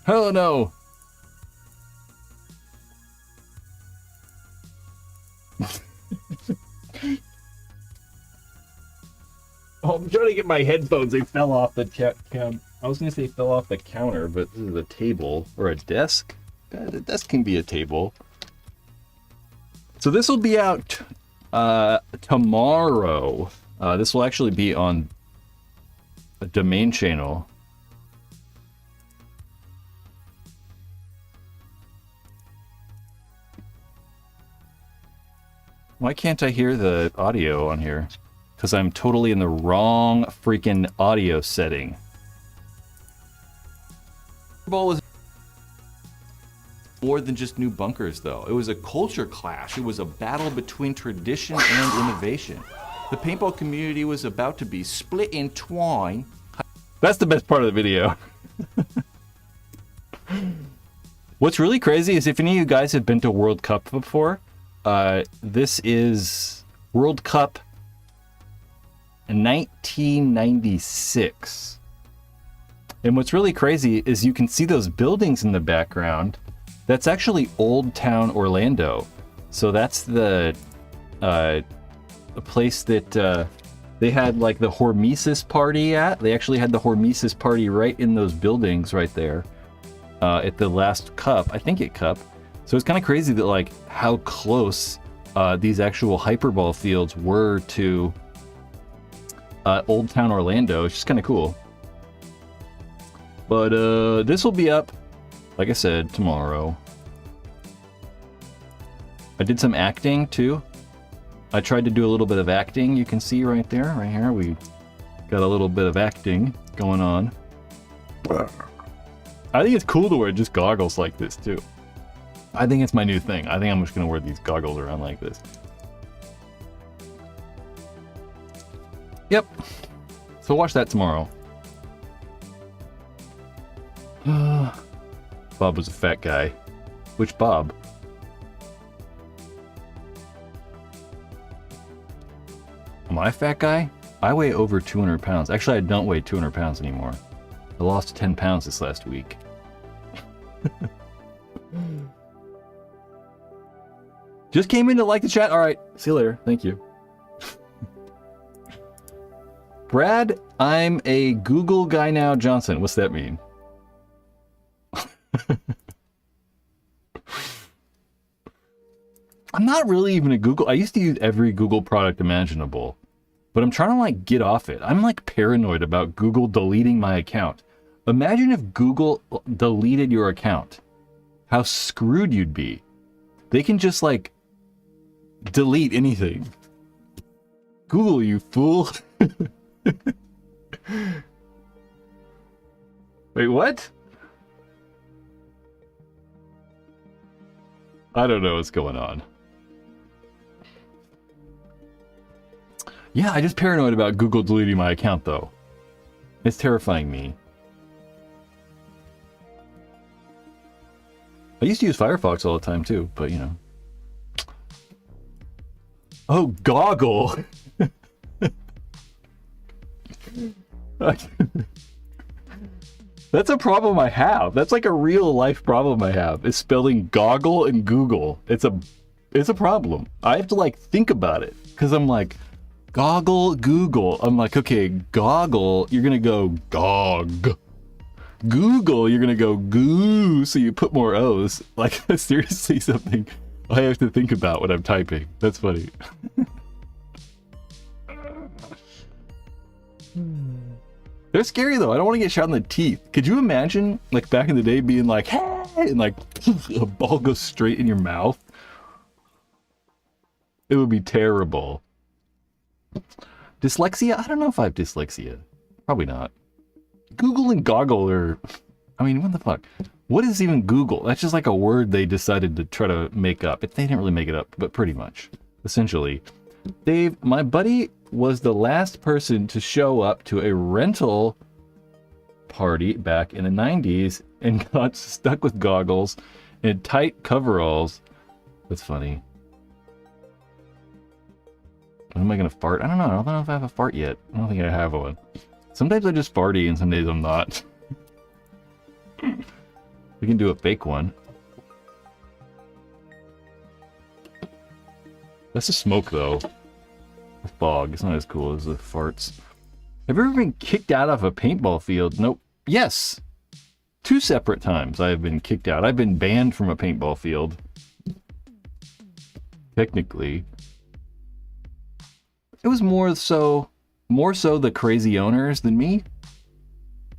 [SPEAKER 1] Oh no! Oh, I'm trying to get my headphones. They fell off the I was going to say fell off the counter, but this is a table or a desk. The desk can be a table. So this will be out tomorrow. This will actually be on a domain channel. Why can't I hear the audio on here? Because I'm totally in the wrong freaking audio setting. Paintball was more than just new bunkers, though. It was a culture clash. It was a battle between tradition and innovation. The paintball community was about to be split in twine. That's the best part of the video. What's really crazy is if any of you guys have been to World Cup before, this is World Cup 1996. And what's really crazy is you can see those buildings in the background. That's actually Old Town Orlando. So that's the place that they had like the Hormesis party at. They actually had the Hormesis party right in those buildings right there at the last Cup. I think at Cup. So it's kind of crazy that like how close these actual hyperball fields were to Old Town Orlando. It's just kind of cool. But this will be up, like I said, tomorrow. I did some acting too. I tried to do a little bit of acting. You can see right there, right here, we got a little bit of acting going on. I think it's cool to wear just goggles like this too. I think it's my new thing. I think I'm just gonna wear these goggles around like this. Yep. So watch that tomorrow. Bob was a fat guy. Which Bob? Am I a fat guy? I weigh over 200 pounds. Actually, I don't weigh 200 pounds anymore. I lost 10 pounds this last week. Just came in to like the chat. All right. See you later. Thank you. Brad, I'm a Google guy now, Johnson. What's that mean? I'm not really even a Google. I used to use every Google product imaginable, but I'm trying to like get off it. I'm like paranoid about Google deleting my account. Imagine if Google deleted your account. How screwed you'd be. They can just like delete anything. Google, you fool. Wait, what? I don't know what's going on. Yeah, I just paranoid about Google deleting my account, though. It's terrifying me. I used to use Firefox all the time, too, but, you know. Oh, Goggle! That's a problem I have. That's like a real life problem I have, is spelling goggle and Google. It's a problem. I have to like think about it, because I'm like, goggle, Google. I'm like, okay, goggle, you're gonna go gog. Google, you're gonna go goo, so you put more O's. Like, that's seriously something I have to think about when I'm typing. That's funny. They're scary though. I don't want to get shot in the teeth. Could you imagine, like back in the day, being like, hey, and like a ball goes straight in your mouth? It would be terrible. Dyslexia? I don't know if I have dyslexia. Probably not. Google and goggle are, I mean, what the fuck? What is even Google? That's just like a word they decided to try to make up. They didn't really make it up, but pretty much, essentially. Dave, my buddy was the last person to show up to a rental party back in the 90s and got stuck with goggles and tight coveralls. That's funny. When am I gonna fart? I don't know. I don't know if I have a fart yet. I don't think I have one. Sometimes I just farty and some days I'm not. We can do a fake one. That's a smoke though. The fog. It's not as cool as the farts. Have you ever been kicked out of a paintball field? Nope. Yes. 2 separate times I have been kicked out. I've been banned from a paintball field. Technically. It was more so the crazy owners than me.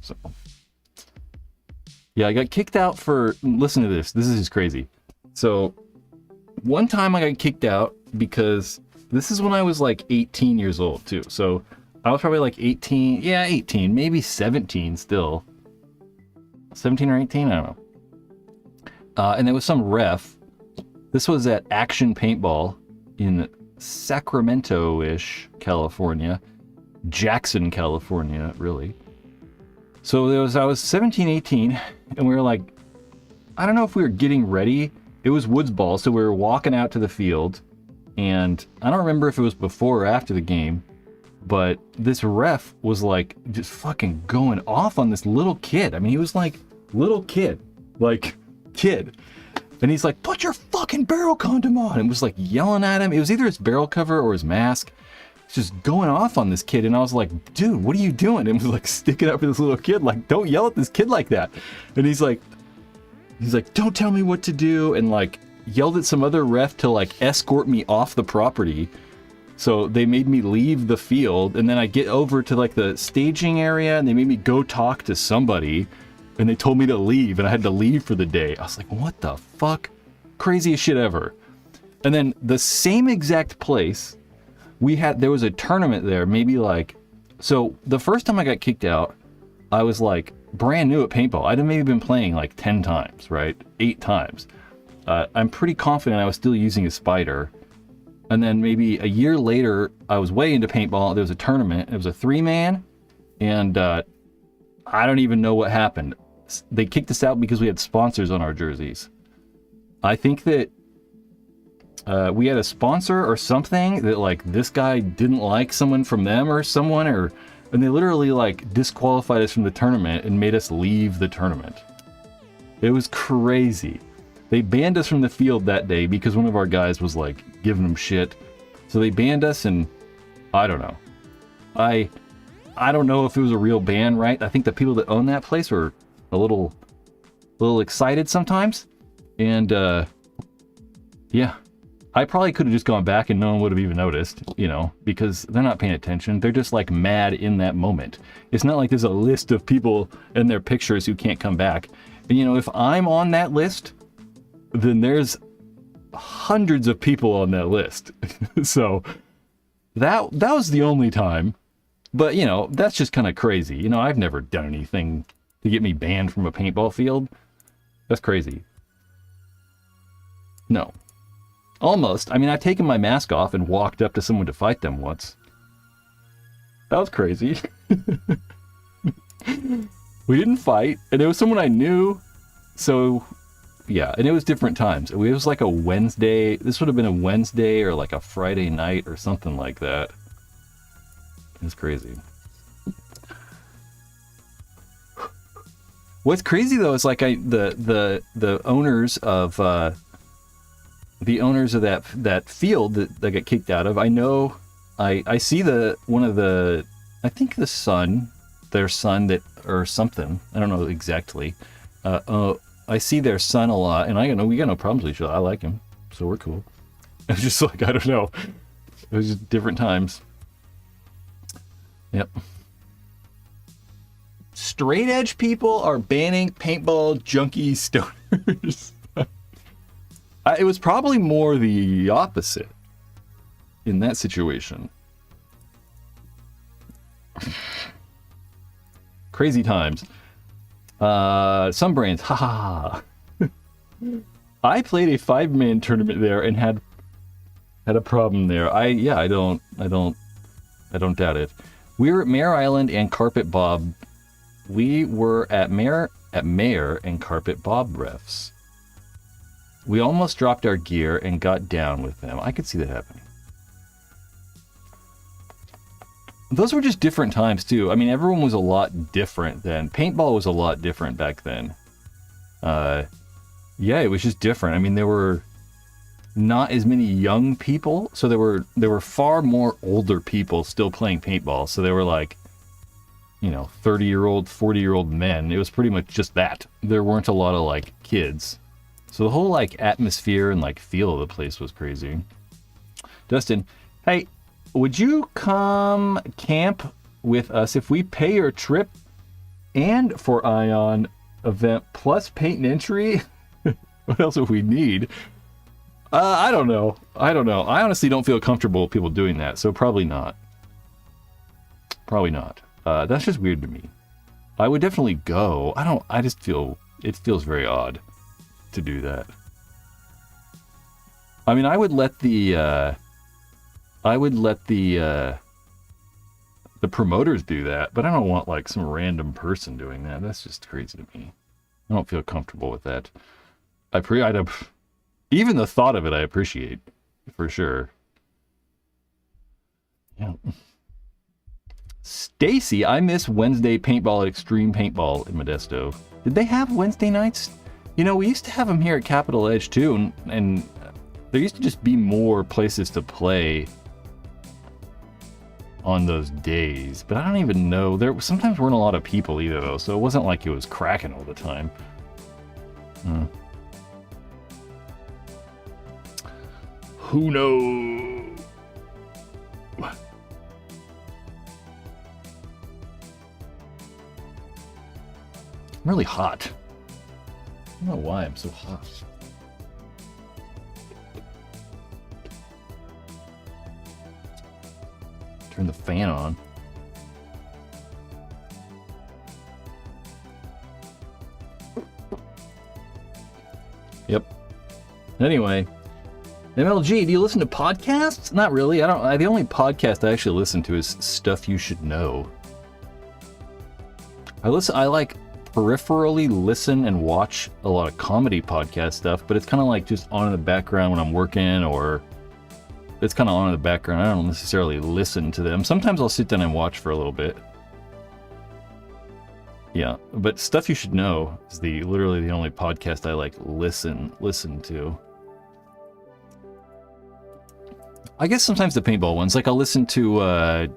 [SPEAKER 1] So. Yeah, I got kicked out for, listen to this. This is just crazy. So, one time I got kicked out because this is when I was like 18 years old too. So I was probably like 18, yeah, 18, maybe 17 still. 17 or 18, I don't know. And there was some ref. This was at Action Paintball in Sacramento-ish, California. Jackson, California, really. So I was 17, 18, and we were like, I don't know if we were getting ready. It was woods ball, so we were walking out to the field. And I don't remember if it was before or after the game, but this ref was like just fucking going off on this little kid. I mean, he was like, little kid, like kid. And he's like, put your fucking barrel condom on. And was like yelling at him. It was either his barrel cover or his mask. He's just going off on this kid. And I was like, dude, what are you doing? And was like sticking up for this little kid. Like, don't yell at this kid like that. And he's like, don't tell me what to do. And like, yelled at some other ref to like escort me off the property. So they made me leave the field, and then I get over to like the staging area and they made me go talk to somebody, and they told me to leave, and I had to leave for the day. I was like, what the fuck? Craziest shit ever. And then the same exact place, there was a tournament there, maybe like, so the first time I got kicked out, I was like brand new at paintball. I'd maybe been playing like 10 times, right? 8 times. I'm pretty confident I was still using a spider. And then maybe a year later, I was way into paintball. There was a tournament. It was a 3-man. And I don't even know what happened. They kicked us out because we had sponsors on our jerseys. I think that we had a sponsor or something that like this guy didn't like someone from them or someone, and they literally like disqualified us from the tournament and made us leave the tournament. It was crazy. They banned us from the field that day because one of our guys was like giving them shit. So they banned us, and I don't know. I don't know if it was a real band, right? I think the people that own that place were a little excited sometimes. And, yeah. I probably could have just gone back and no one would have even noticed, you know, because they're not paying attention. They're just like mad in that moment. It's not like there's a list of people and their pictures who can't come back. And, you know, if I'm on that list, then there's hundreds of people on that list. So that was the only time. But, you know, that's just kind of crazy. You know, I've never done anything to get me banned from a paintball field. That's crazy. No. Almost. I mean, I've taken my mask off and walked up to someone to fight them once. That was crazy. We didn't fight, and it was someone I knew. So, yeah, and it was different times. It was like a Wednesday. This would have been a Wednesday or like a Friday night or something like that. It's crazy. What's crazy though is like the owners of that field that got kicked out of. I know I see I think their son that or something. I don't know exactly. I see their son a lot, and we got no problems with each other. I like him, so we're cool. It's just like I don't know. It was just different times. Yep. Straight edge people are banning paintball junkie stoners. It was probably more the opposite in that situation. Crazy times. Some brands, haha. I played a 5-man tournament there and had a problem there. I don't doubt it. We were at Mare Island and Carpet Bob. We were at Mare and Carpet Bob refs. We almost dropped our gear and got down with them. I could see that happening. Those were just different times too. I mean, everyone was a lot different then. Paintball was a lot different back then. Yeah, it was just different. I mean, there were not as many young people, so there were far more older people still playing paintball. So they were like, you know, 30-year-old, 40-year-old men. It was pretty much just that. There weren't a lot of like kids. So the whole like atmosphere and like feel of the place was crazy. Dustin, hey, would you come camp with us if we pay your trip and for Ion event plus paint and entry? What else would we need? I don't know. I honestly don't feel comfortable with people doing that, so probably not. Probably not. That's just weird to me. I would definitely go. I just feel, it feels very odd to do that. I mean, I would let the promoters do that, but I don't want like some random person doing that. That's just crazy to me. I don't feel comfortable with that. Even the thought of it, I appreciate for sure. Yeah. Stacy, I miss Wednesday paintball at Extreme Paintball in Modesto. Did they have Wednesday nights? You know, we used to have them here at Capital Edge too, and there used to just be more places to play on those days. But I don't even know. There sometimes weren't a lot of people either, though, so it wasn't like it was cracking all the time. Who knows? I'm really hot. I don't know why I'm so hot. Turn the fan on. Yep. Anyway, MLG, do you listen to podcasts? Not really. The only podcast I actually listen to is Stuff You Should Know. I like peripherally listen and watch a lot of comedy podcast stuff, but it's kind of like just on in the background when I'm working, or it's kind of on in the background. I don't necessarily listen to them. Sometimes I'll sit down and watch for a little bit. Yeah, but Stuff You Should Know is literally the only podcast I like listen to. I guess sometimes the paintball ones, like I'll listen to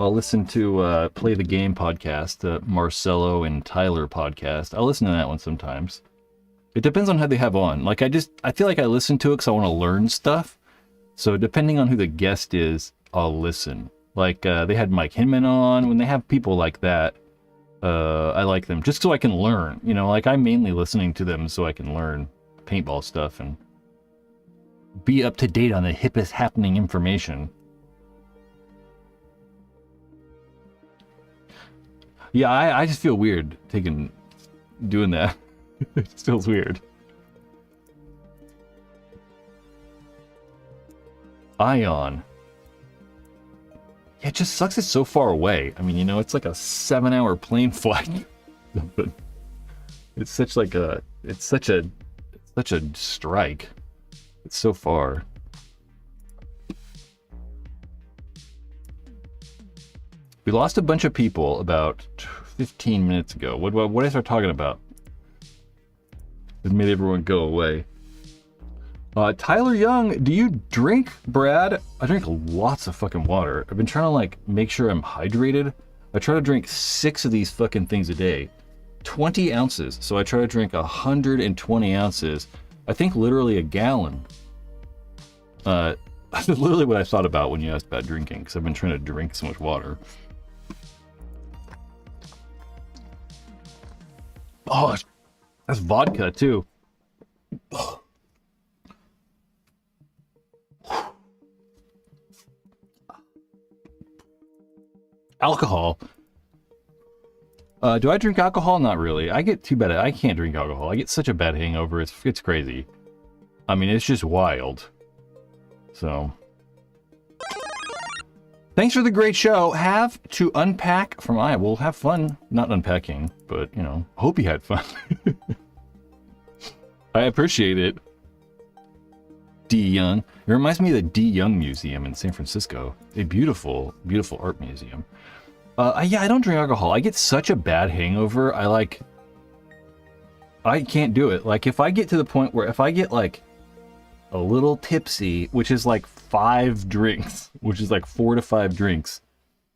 [SPEAKER 1] I'll listen to Play the Game podcast, the Marcelo and Tyler podcast. I'll listen to that one sometimes. It depends on who they have on. Like, I feel like I listen to it because I want to learn stuff. So depending on who the guest is, I'll listen. Like, they had Mike Hinman on. When they have people like that, I like them just so I can learn. You know, like, I'm mainly listening to them so I can learn paintball stuff and be up to date on the hippest happening information. Yeah, I just feel weird doing that. It just feels weird. Ion. Yeah, it just sucks it's so far away. I mean, you know, it's like a 7-hour plane flight. But it's such a strike. It's so far. We lost a bunch of people about 15 minutes ago. What did I start talking about? It made everyone go away. Tyler Young, do you drink, Brad? I drink lots of fucking water. I've been trying to, like, make sure I'm hydrated. I try to drink 6 of these fucking things a day. 20 ounces. So I try to drink 120 ounces. I think literally a gallon. That's literally what I thought about when you asked about drinking, because I've been trying to drink so much water. Oh, that's vodka too. Alcohol. Do I drink alcohol? Not really. I get too bad. I can't drink alcohol. I get such a bad hangover. It's crazy. I mean, it's just wild. So, thanks for the great show. Have to unpack from I. We'll have fun. Not unpacking, but, you know, hope you had fun. I appreciate it. D. Young. It reminds me of the D. Young Museum in San Francisco. A beautiful, beautiful art museum. Yeah, I don't drink alcohol. I get such a bad hangover. I can't do it. Like, if I get to the point where if I get, like, a little tipsy, which is like 5 drinks, which is like 4 to 5 drinks,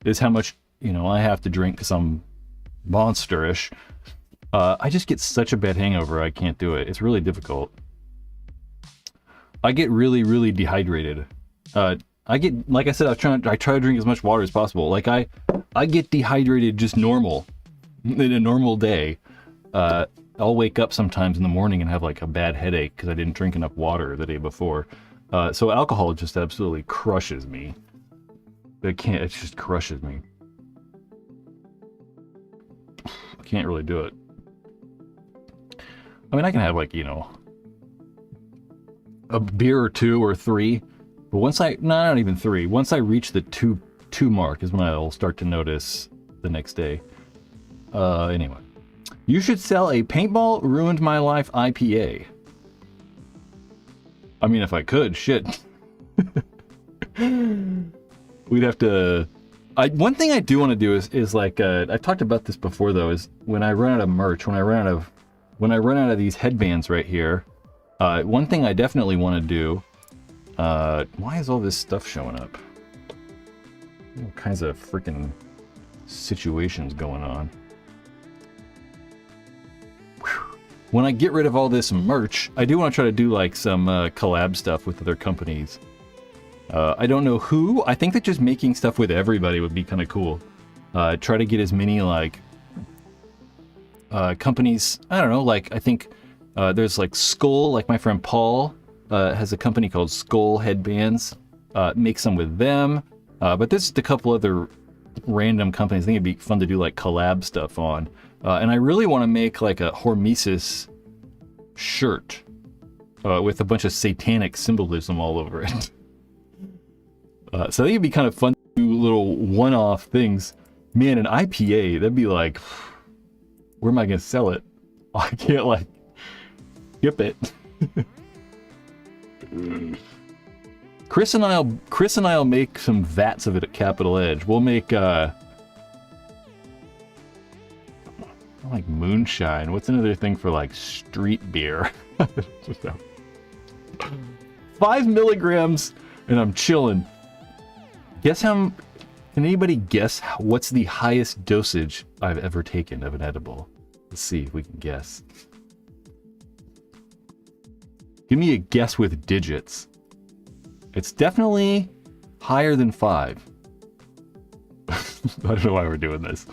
[SPEAKER 1] is how much, you know, I have to drink because I'm monsterish. I just get such a bad hangover, I can't do it. It's really difficult. I get really, really dehydrated. I get, like I said, I try to drink as much water as possible. Like, I get dehydrated just normal, in a normal day. I'll wake up sometimes in the morning and have like a bad headache because I didn't drink enough water the day before. So alcohol just absolutely crushes me. It just crushes me. I can't really do it. I mean, I can have, like, you know, a beer or 2 or 3, but once not even 3. Once I reach the two mark is when I'll start to notice the next day. Anyway. You should sell a Paintball Ruined My Life IPA. I mean, if I could, shit. We'd have to... one thing I do want to do is like, I've talked about this before though, is when I run out of merch, when I run out of these headbands right here, one thing I definitely want to do, why is all this stuff showing up? All kinds of freaking situations going on. When I get rid of all this merch, I do want to try to do like some collab stuff with other companies. I don't know who. I think that just making stuff with everybody would be kind of cool. Try to get as many like companies. I don't know. Like, I think there's like Skull. Like my friend Paul has a company called Skull Headbands. Make some with them. But there's just a couple other random companies I think it'd be fun to do like collab stuff on. And I really want to make like a Hormesis shirt with a bunch of satanic symbolism all over it. So I think it'd be kind of fun to do little one-off things. Man, an IPA, that'd be like, where am I going to sell it? I can't like skip it. Chris and I'll make some vats of it at Capital Edge. We'll make like moonshine. What's another thing for like street beer? 5 milligrams and I'm chilling. Guess how Can anybody guess what's the highest dosage I've ever taken of an edible? Let's see if we can guess. Give me a guess with digits. It's definitely higher than 5. I don't know why we're doing this.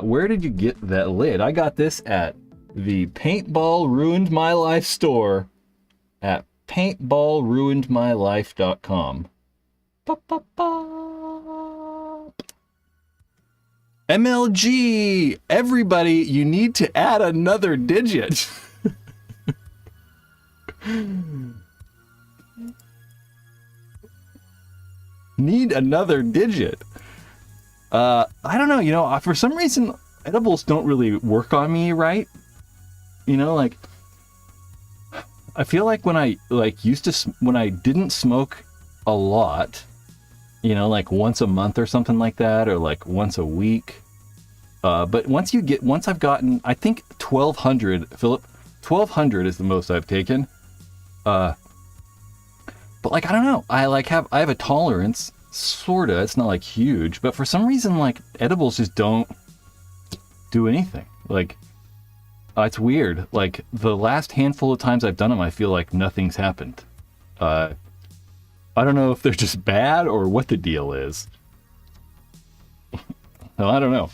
[SPEAKER 1] Where did you get that lid? I got this at the Paintball Ruined My Life store at paintballruinedmylife.com. MLG! Everybody, you need to add another digit. Need another digit. I don't know, you know, for some reason, edibles don't really work on me right. You know, like, I feel like when I, like, when I didn't smoke a lot, you know, like once a month or something like that, or like once a week. But once I've gotten, I think 1,200, Philip, 1,200 is the most I've taken. But like, I don't know, I have a tolerance, sorta. It's not like huge, but for some reason, like, edibles just don't do anything. Like, it's weird. Like, the last handful of times I've done them, I feel like nothing's happened. I don't know if they're just bad or what the deal is. No, I don't know.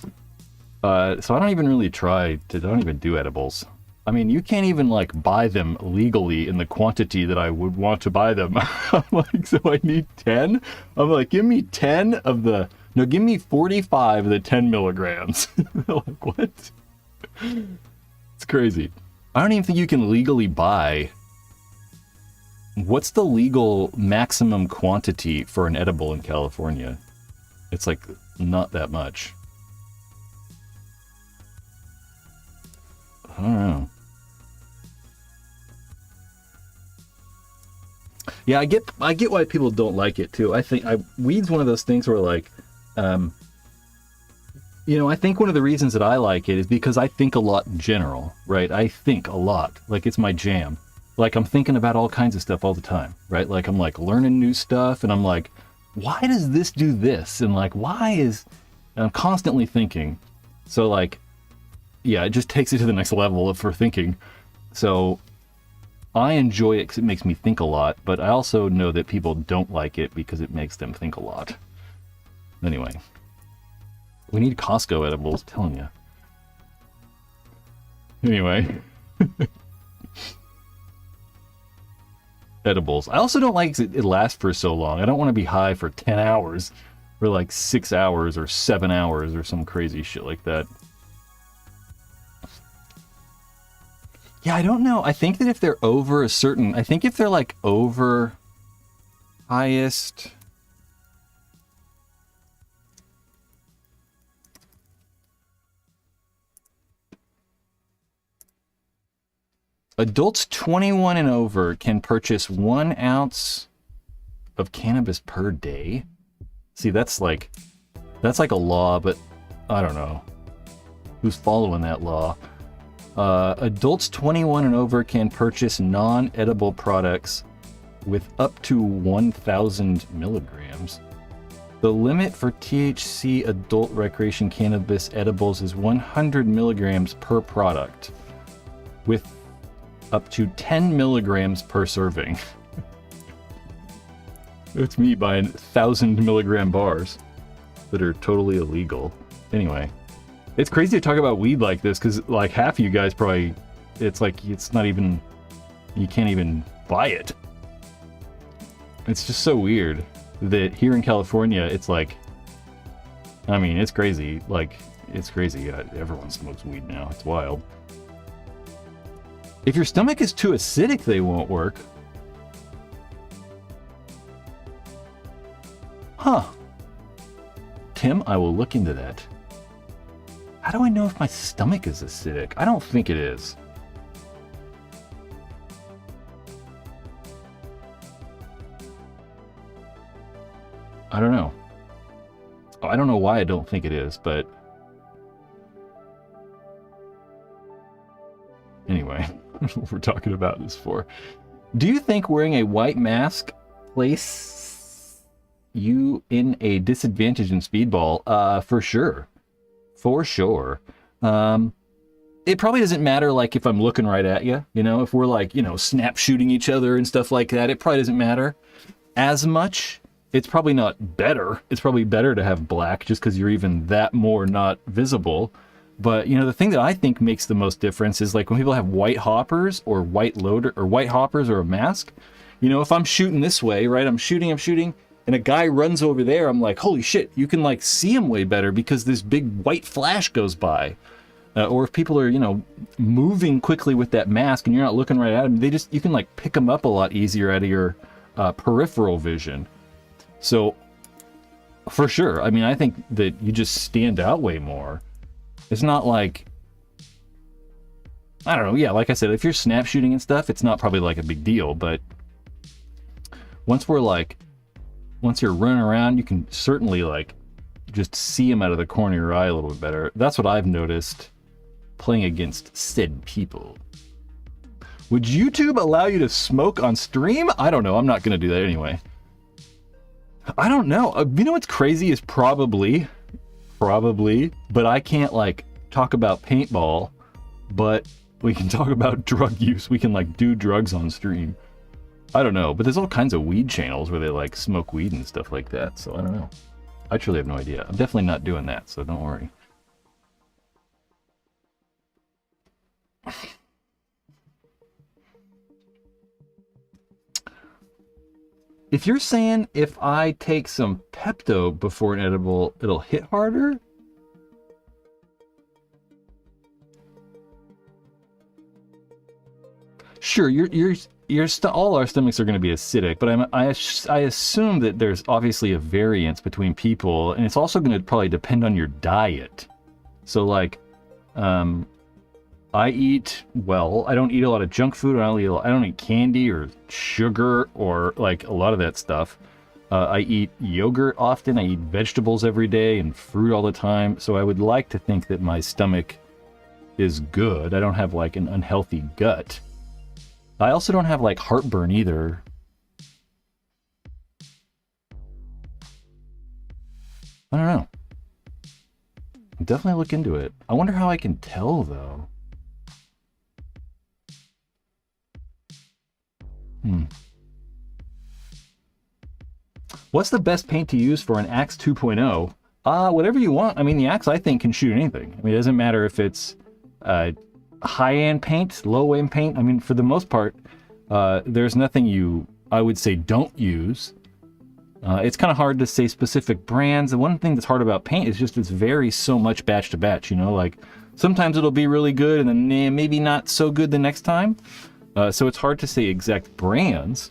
[SPEAKER 1] So I don't even really I don't even do edibles. I mean, you can't even, like, buy them legally in the quantity that I would want to buy them. I'm like, so I need 10? I'm like, give me 10 of the... No, give me 45 of the 10 milligrams. They're like, what? It's crazy. I don't even think you can legally buy... What's the legal maximum quantity for an edible in California? It's, like, not that much. I don't know. Yeah, I get why people don't like it too. I think weed's one of those things where, like, you know, I think one of the reasons that I like it is because I think a lot in general, right? I think a lot. Like, it's my jam. Like, I'm thinking about all kinds of stuff all the time, right? Like, I'm, like, learning new stuff, and I'm like, why does this do this? And, like, and I'm constantly thinking. So, like, yeah, it just takes it to the next level for thinking. So I enjoy it because it makes me think a lot, but I also know that people don't like it because it makes them think a lot. Anyway, we need Costco edibles, I'm telling you. Anyway. Edibles. I also don't like it lasts for so long. I don't want to be high for 10 hours or like 6 hours or 7 hours or some crazy shit like that. Yeah, I don't know. I think that if they're over a certain... I think if they're, like, over highest... Adults 21 and over can purchase 1 ounce of cannabis per day. See, that's like a law, but I don't know. Who's following that law? Adults 21 and over can purchase non-edible products with up to 1,000 milligrams. The limit for THC adult recreation cannabis edibles is 100 milligrams per product, with up to 10 milligrams per serving. It's me buying 1,000 milligram bars that are totally illegal. Anyway. It's crazy to talk about weed like this, because, like, half of you guys probably, it's like, it's not even, you can't even buy it. It's just so weird that here in California, it's like, I mean, it's crazy. Like, it's crazy. Everyone smokes weed now. It's wild. If your stomach is too acidic, they won't work. Huh. Tim, I will look into that. How do I know if my stomach is acidic? I don't think it is. I don't know. I don't know why I don't think it is, but... Anyway, what we're talking about this for. Do you think wearing a white mask places you in a disadvantage in speedball. For sure. For sure. It probably doesn't matter, like, if I'm looking right at you, you know, if we're, like, you know, snap shooting each other and stuff like that, it probably doesn't matter as much. It's probably not better. It's probably better to have black just because you're even that more not visible. But, you know, the thing that I think makes the most difference is, like, when people have white hoppers or white loader or white hoppers or a mask, you know, if I'm shooting this way, right, I'm shooting, and a guy runs over there, I'm like, holy shit, you can, like, see him way better because this big white flash goes by. Or if people are, you know, moving quickly with that mask and you're not looking right at them, you can, like, pick them up a lot easier out of your peripheral vision. So, for sure, I mean, I think that you just stand out way more. It's not like, I don't know, yeah, like I said, if you're snap shooting and stuff, it's not probably, like, a big deal, but once you're running around, you can certainly, like, just see them out of the corner of your eye a little bit better. That's what I've noticed playing against said people. Would YouTube allow you to smoke on stream? I don't know. I'm not going to do that anyway. I don't know. You know what's crazy is probably, but I can't, like, talk about paintball, but we can talk about drug use. We can, like, do drugs on stream. I don't know, but there's all kinds of weed channels where they, like, smoke weed and stuff like that, so I don't know. I truly have no idea. I'm definitely not doing that, so don't worry. If you're saying if I take some Pepto before an edible, it'll hit harder? Sure, all our stomachs are going to be acidic, but I assume that there's obviously a variance between people, and it's also going to probably depend on your diet. So, like, I eat well. I don't eat a lot of junk food. I don't eat candy or sugar or, like, a lot of that stuff. I eat yogurt often. I eat vegetables every day and fruit all the time. So I would like to think that my stomach is good. I don't have, like, an unhealthy gut. I also don't have, like, heartburn either. I don't know. I'll definitely look into it. I wonder how I can tell, though. What's the best paint to use for an Axe 2.0? Whatever you want. I mean, the Axe, I think, can shoot anything. I mean, it doesn't matter if it's high-end paint, low-end paint. I mean, for the most part, there's nothing I would say, don't use. It's kind of hard to say specific brands. The one thing that's hard about paint is just it varies so much batch to batch, you know? Like, sometimes it'll be really good and then maybe not so good the next time. So it's hard to say exact brands.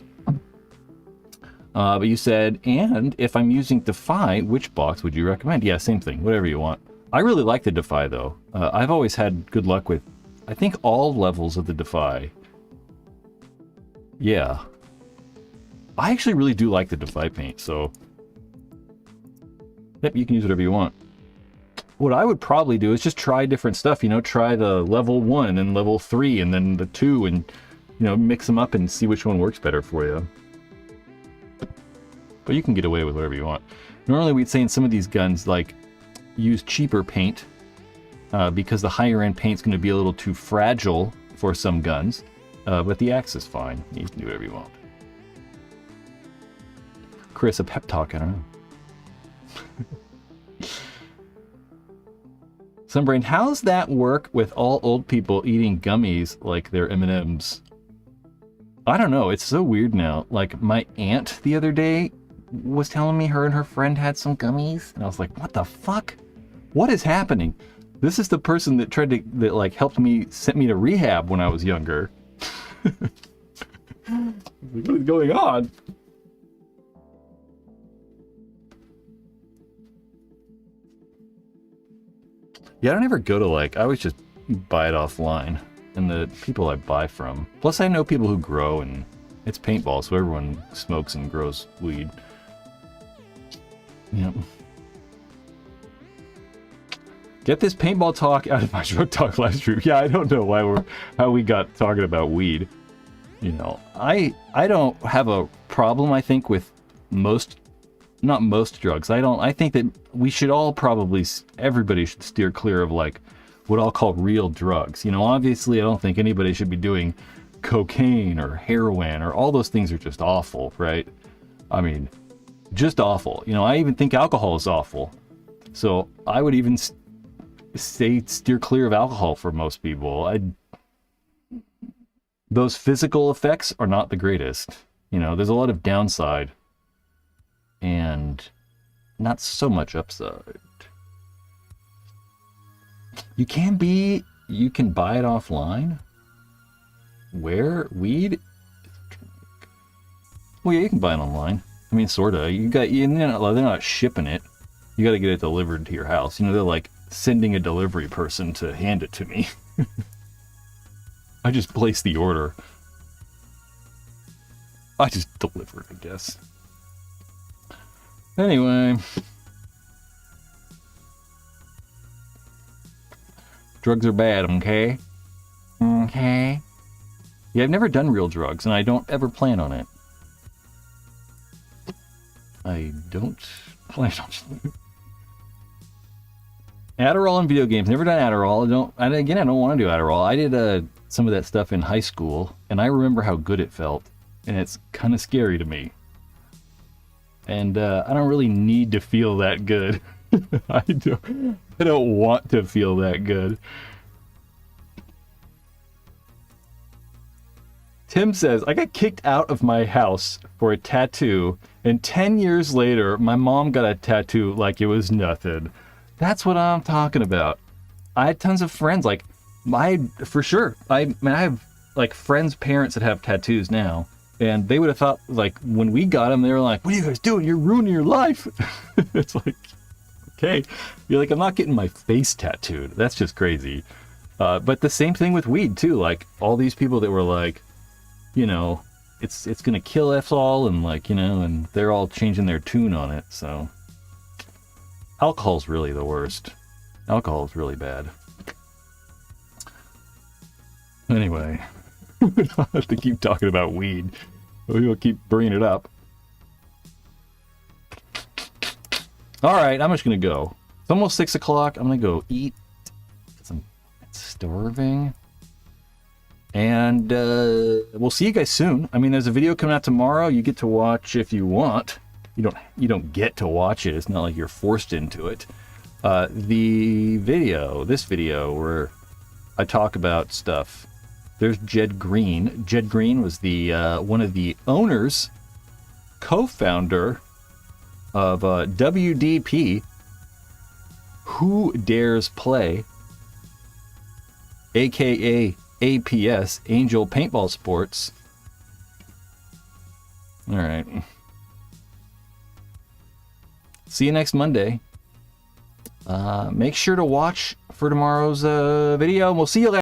[SPEAKER 1] But you said, and if I'm using Defy, which box would you recommend? Yeah, same thing, whatever you want. I really like the Defy, though. I've always had good luck with, I think, all levels of the Defy. Yeah. I actually really do like the Defy paint, so... Yep, you can use whatever you want. What I would probably do is just try different stuff, you know, try the level 1 and level 3 and then the 2 and, you know, mix them up and see which one works better for you. But you can get away with whatever you want. Normally we'd say in some of these guns, like, use cheaper paint because the higher end paint's going to be a little too fragile for some guns. But the Axe is fine. You can do whatever you want. Chris, a pep talk, I don't know. Sunbrain, how's that work with all old people eating gummies like they're M&Ms? I don't know. It's so weird now. Like, my aunt the other day was telling me her and her friend had some gummies, and I was like, what the fuck? What is happening? This is the person that that helped me, sent me to rehab when I was younger. What is going on? Yeah, I don't ever go to, like, I always just buy it offline. And the people I buy from. Plus I know people who grow, and it's paintball, so everyone smokes and grows weed. Yep. Get this paintball talk out of my drug talk live stream. Yeah, I don't know how we got talking about weed. You know, I don't have a problem, I think, with most not most drugs. I think that we should all probably, everybody should steer clear of like what I'll call real drugs. You know, obviously I don't think anybody should be doing cocaine or heroin, or all those things are just awful, right? I mean, just awful. You know, I even think alcohol is awful. So I would even say steer clear of alcohol for most people. Those physical effects are not the greatest. You know, there's a lot of downside and not so much upside. You can buy it offline. Where? Weed? Well, yeah, you can buy it online. I mean, sorta. They're not shipping it. You gotta get it delivered to your house. You know, they're like sending a delivery person to hand it to me. I just place the order. I just deliver it, I guess. Anyway. Drugs are bad, okay? Okay. Yeah, I've never done real drugs, and I don't ever plan on it. I don't plan on it. Adderall and video games. Never done Adderall. I don't want to do Adderall. I did some of that stuff in high school, and I remember how good it felt, and it's kind of scary to me. And I don't really need to feel that good. I don't want to feel that good. Tim says, I got kicked out of my house for a tattoo, and 10 years later, my mom got a tattoo like it was nothing. That's what I'm talking about. I had tons of friends, like, for sure. I have, like, friends' parents that have tattoos now, and they would have thought, like, when we got them, they were like, what are you guys doing? You're ruining your life. It's like, okay. You're like, I'm not getting my face tattooed. That's just crazy. But the same thing with weed, too. Like, all these people that were like, you know, it's gonna kill us all, and like, you know, and they're all changing their tune on it. So alcohol's really the worst. Alcohol is really bad. Anyway, we don't have to keep talking about weed. We'll keep bringing it up. All right, I'm just gonna go. It's almost 6 o'clock. I'm gonna go eat. I'm starving. And we'll see you guys soon. I mean, there's a video coming out tomorrow. You get to watch if you want. You don't get to watch it. It's not like you're forced into it. This video where I talk about stuff. There's Jed Green. Jed Green was the one of the owners, co-founder of WDP. Who Dares Play, aka APS, Angel Paintball Sports. All right. See you next Monday. Make sure to watch for tomorrow's video, and we'll see you later.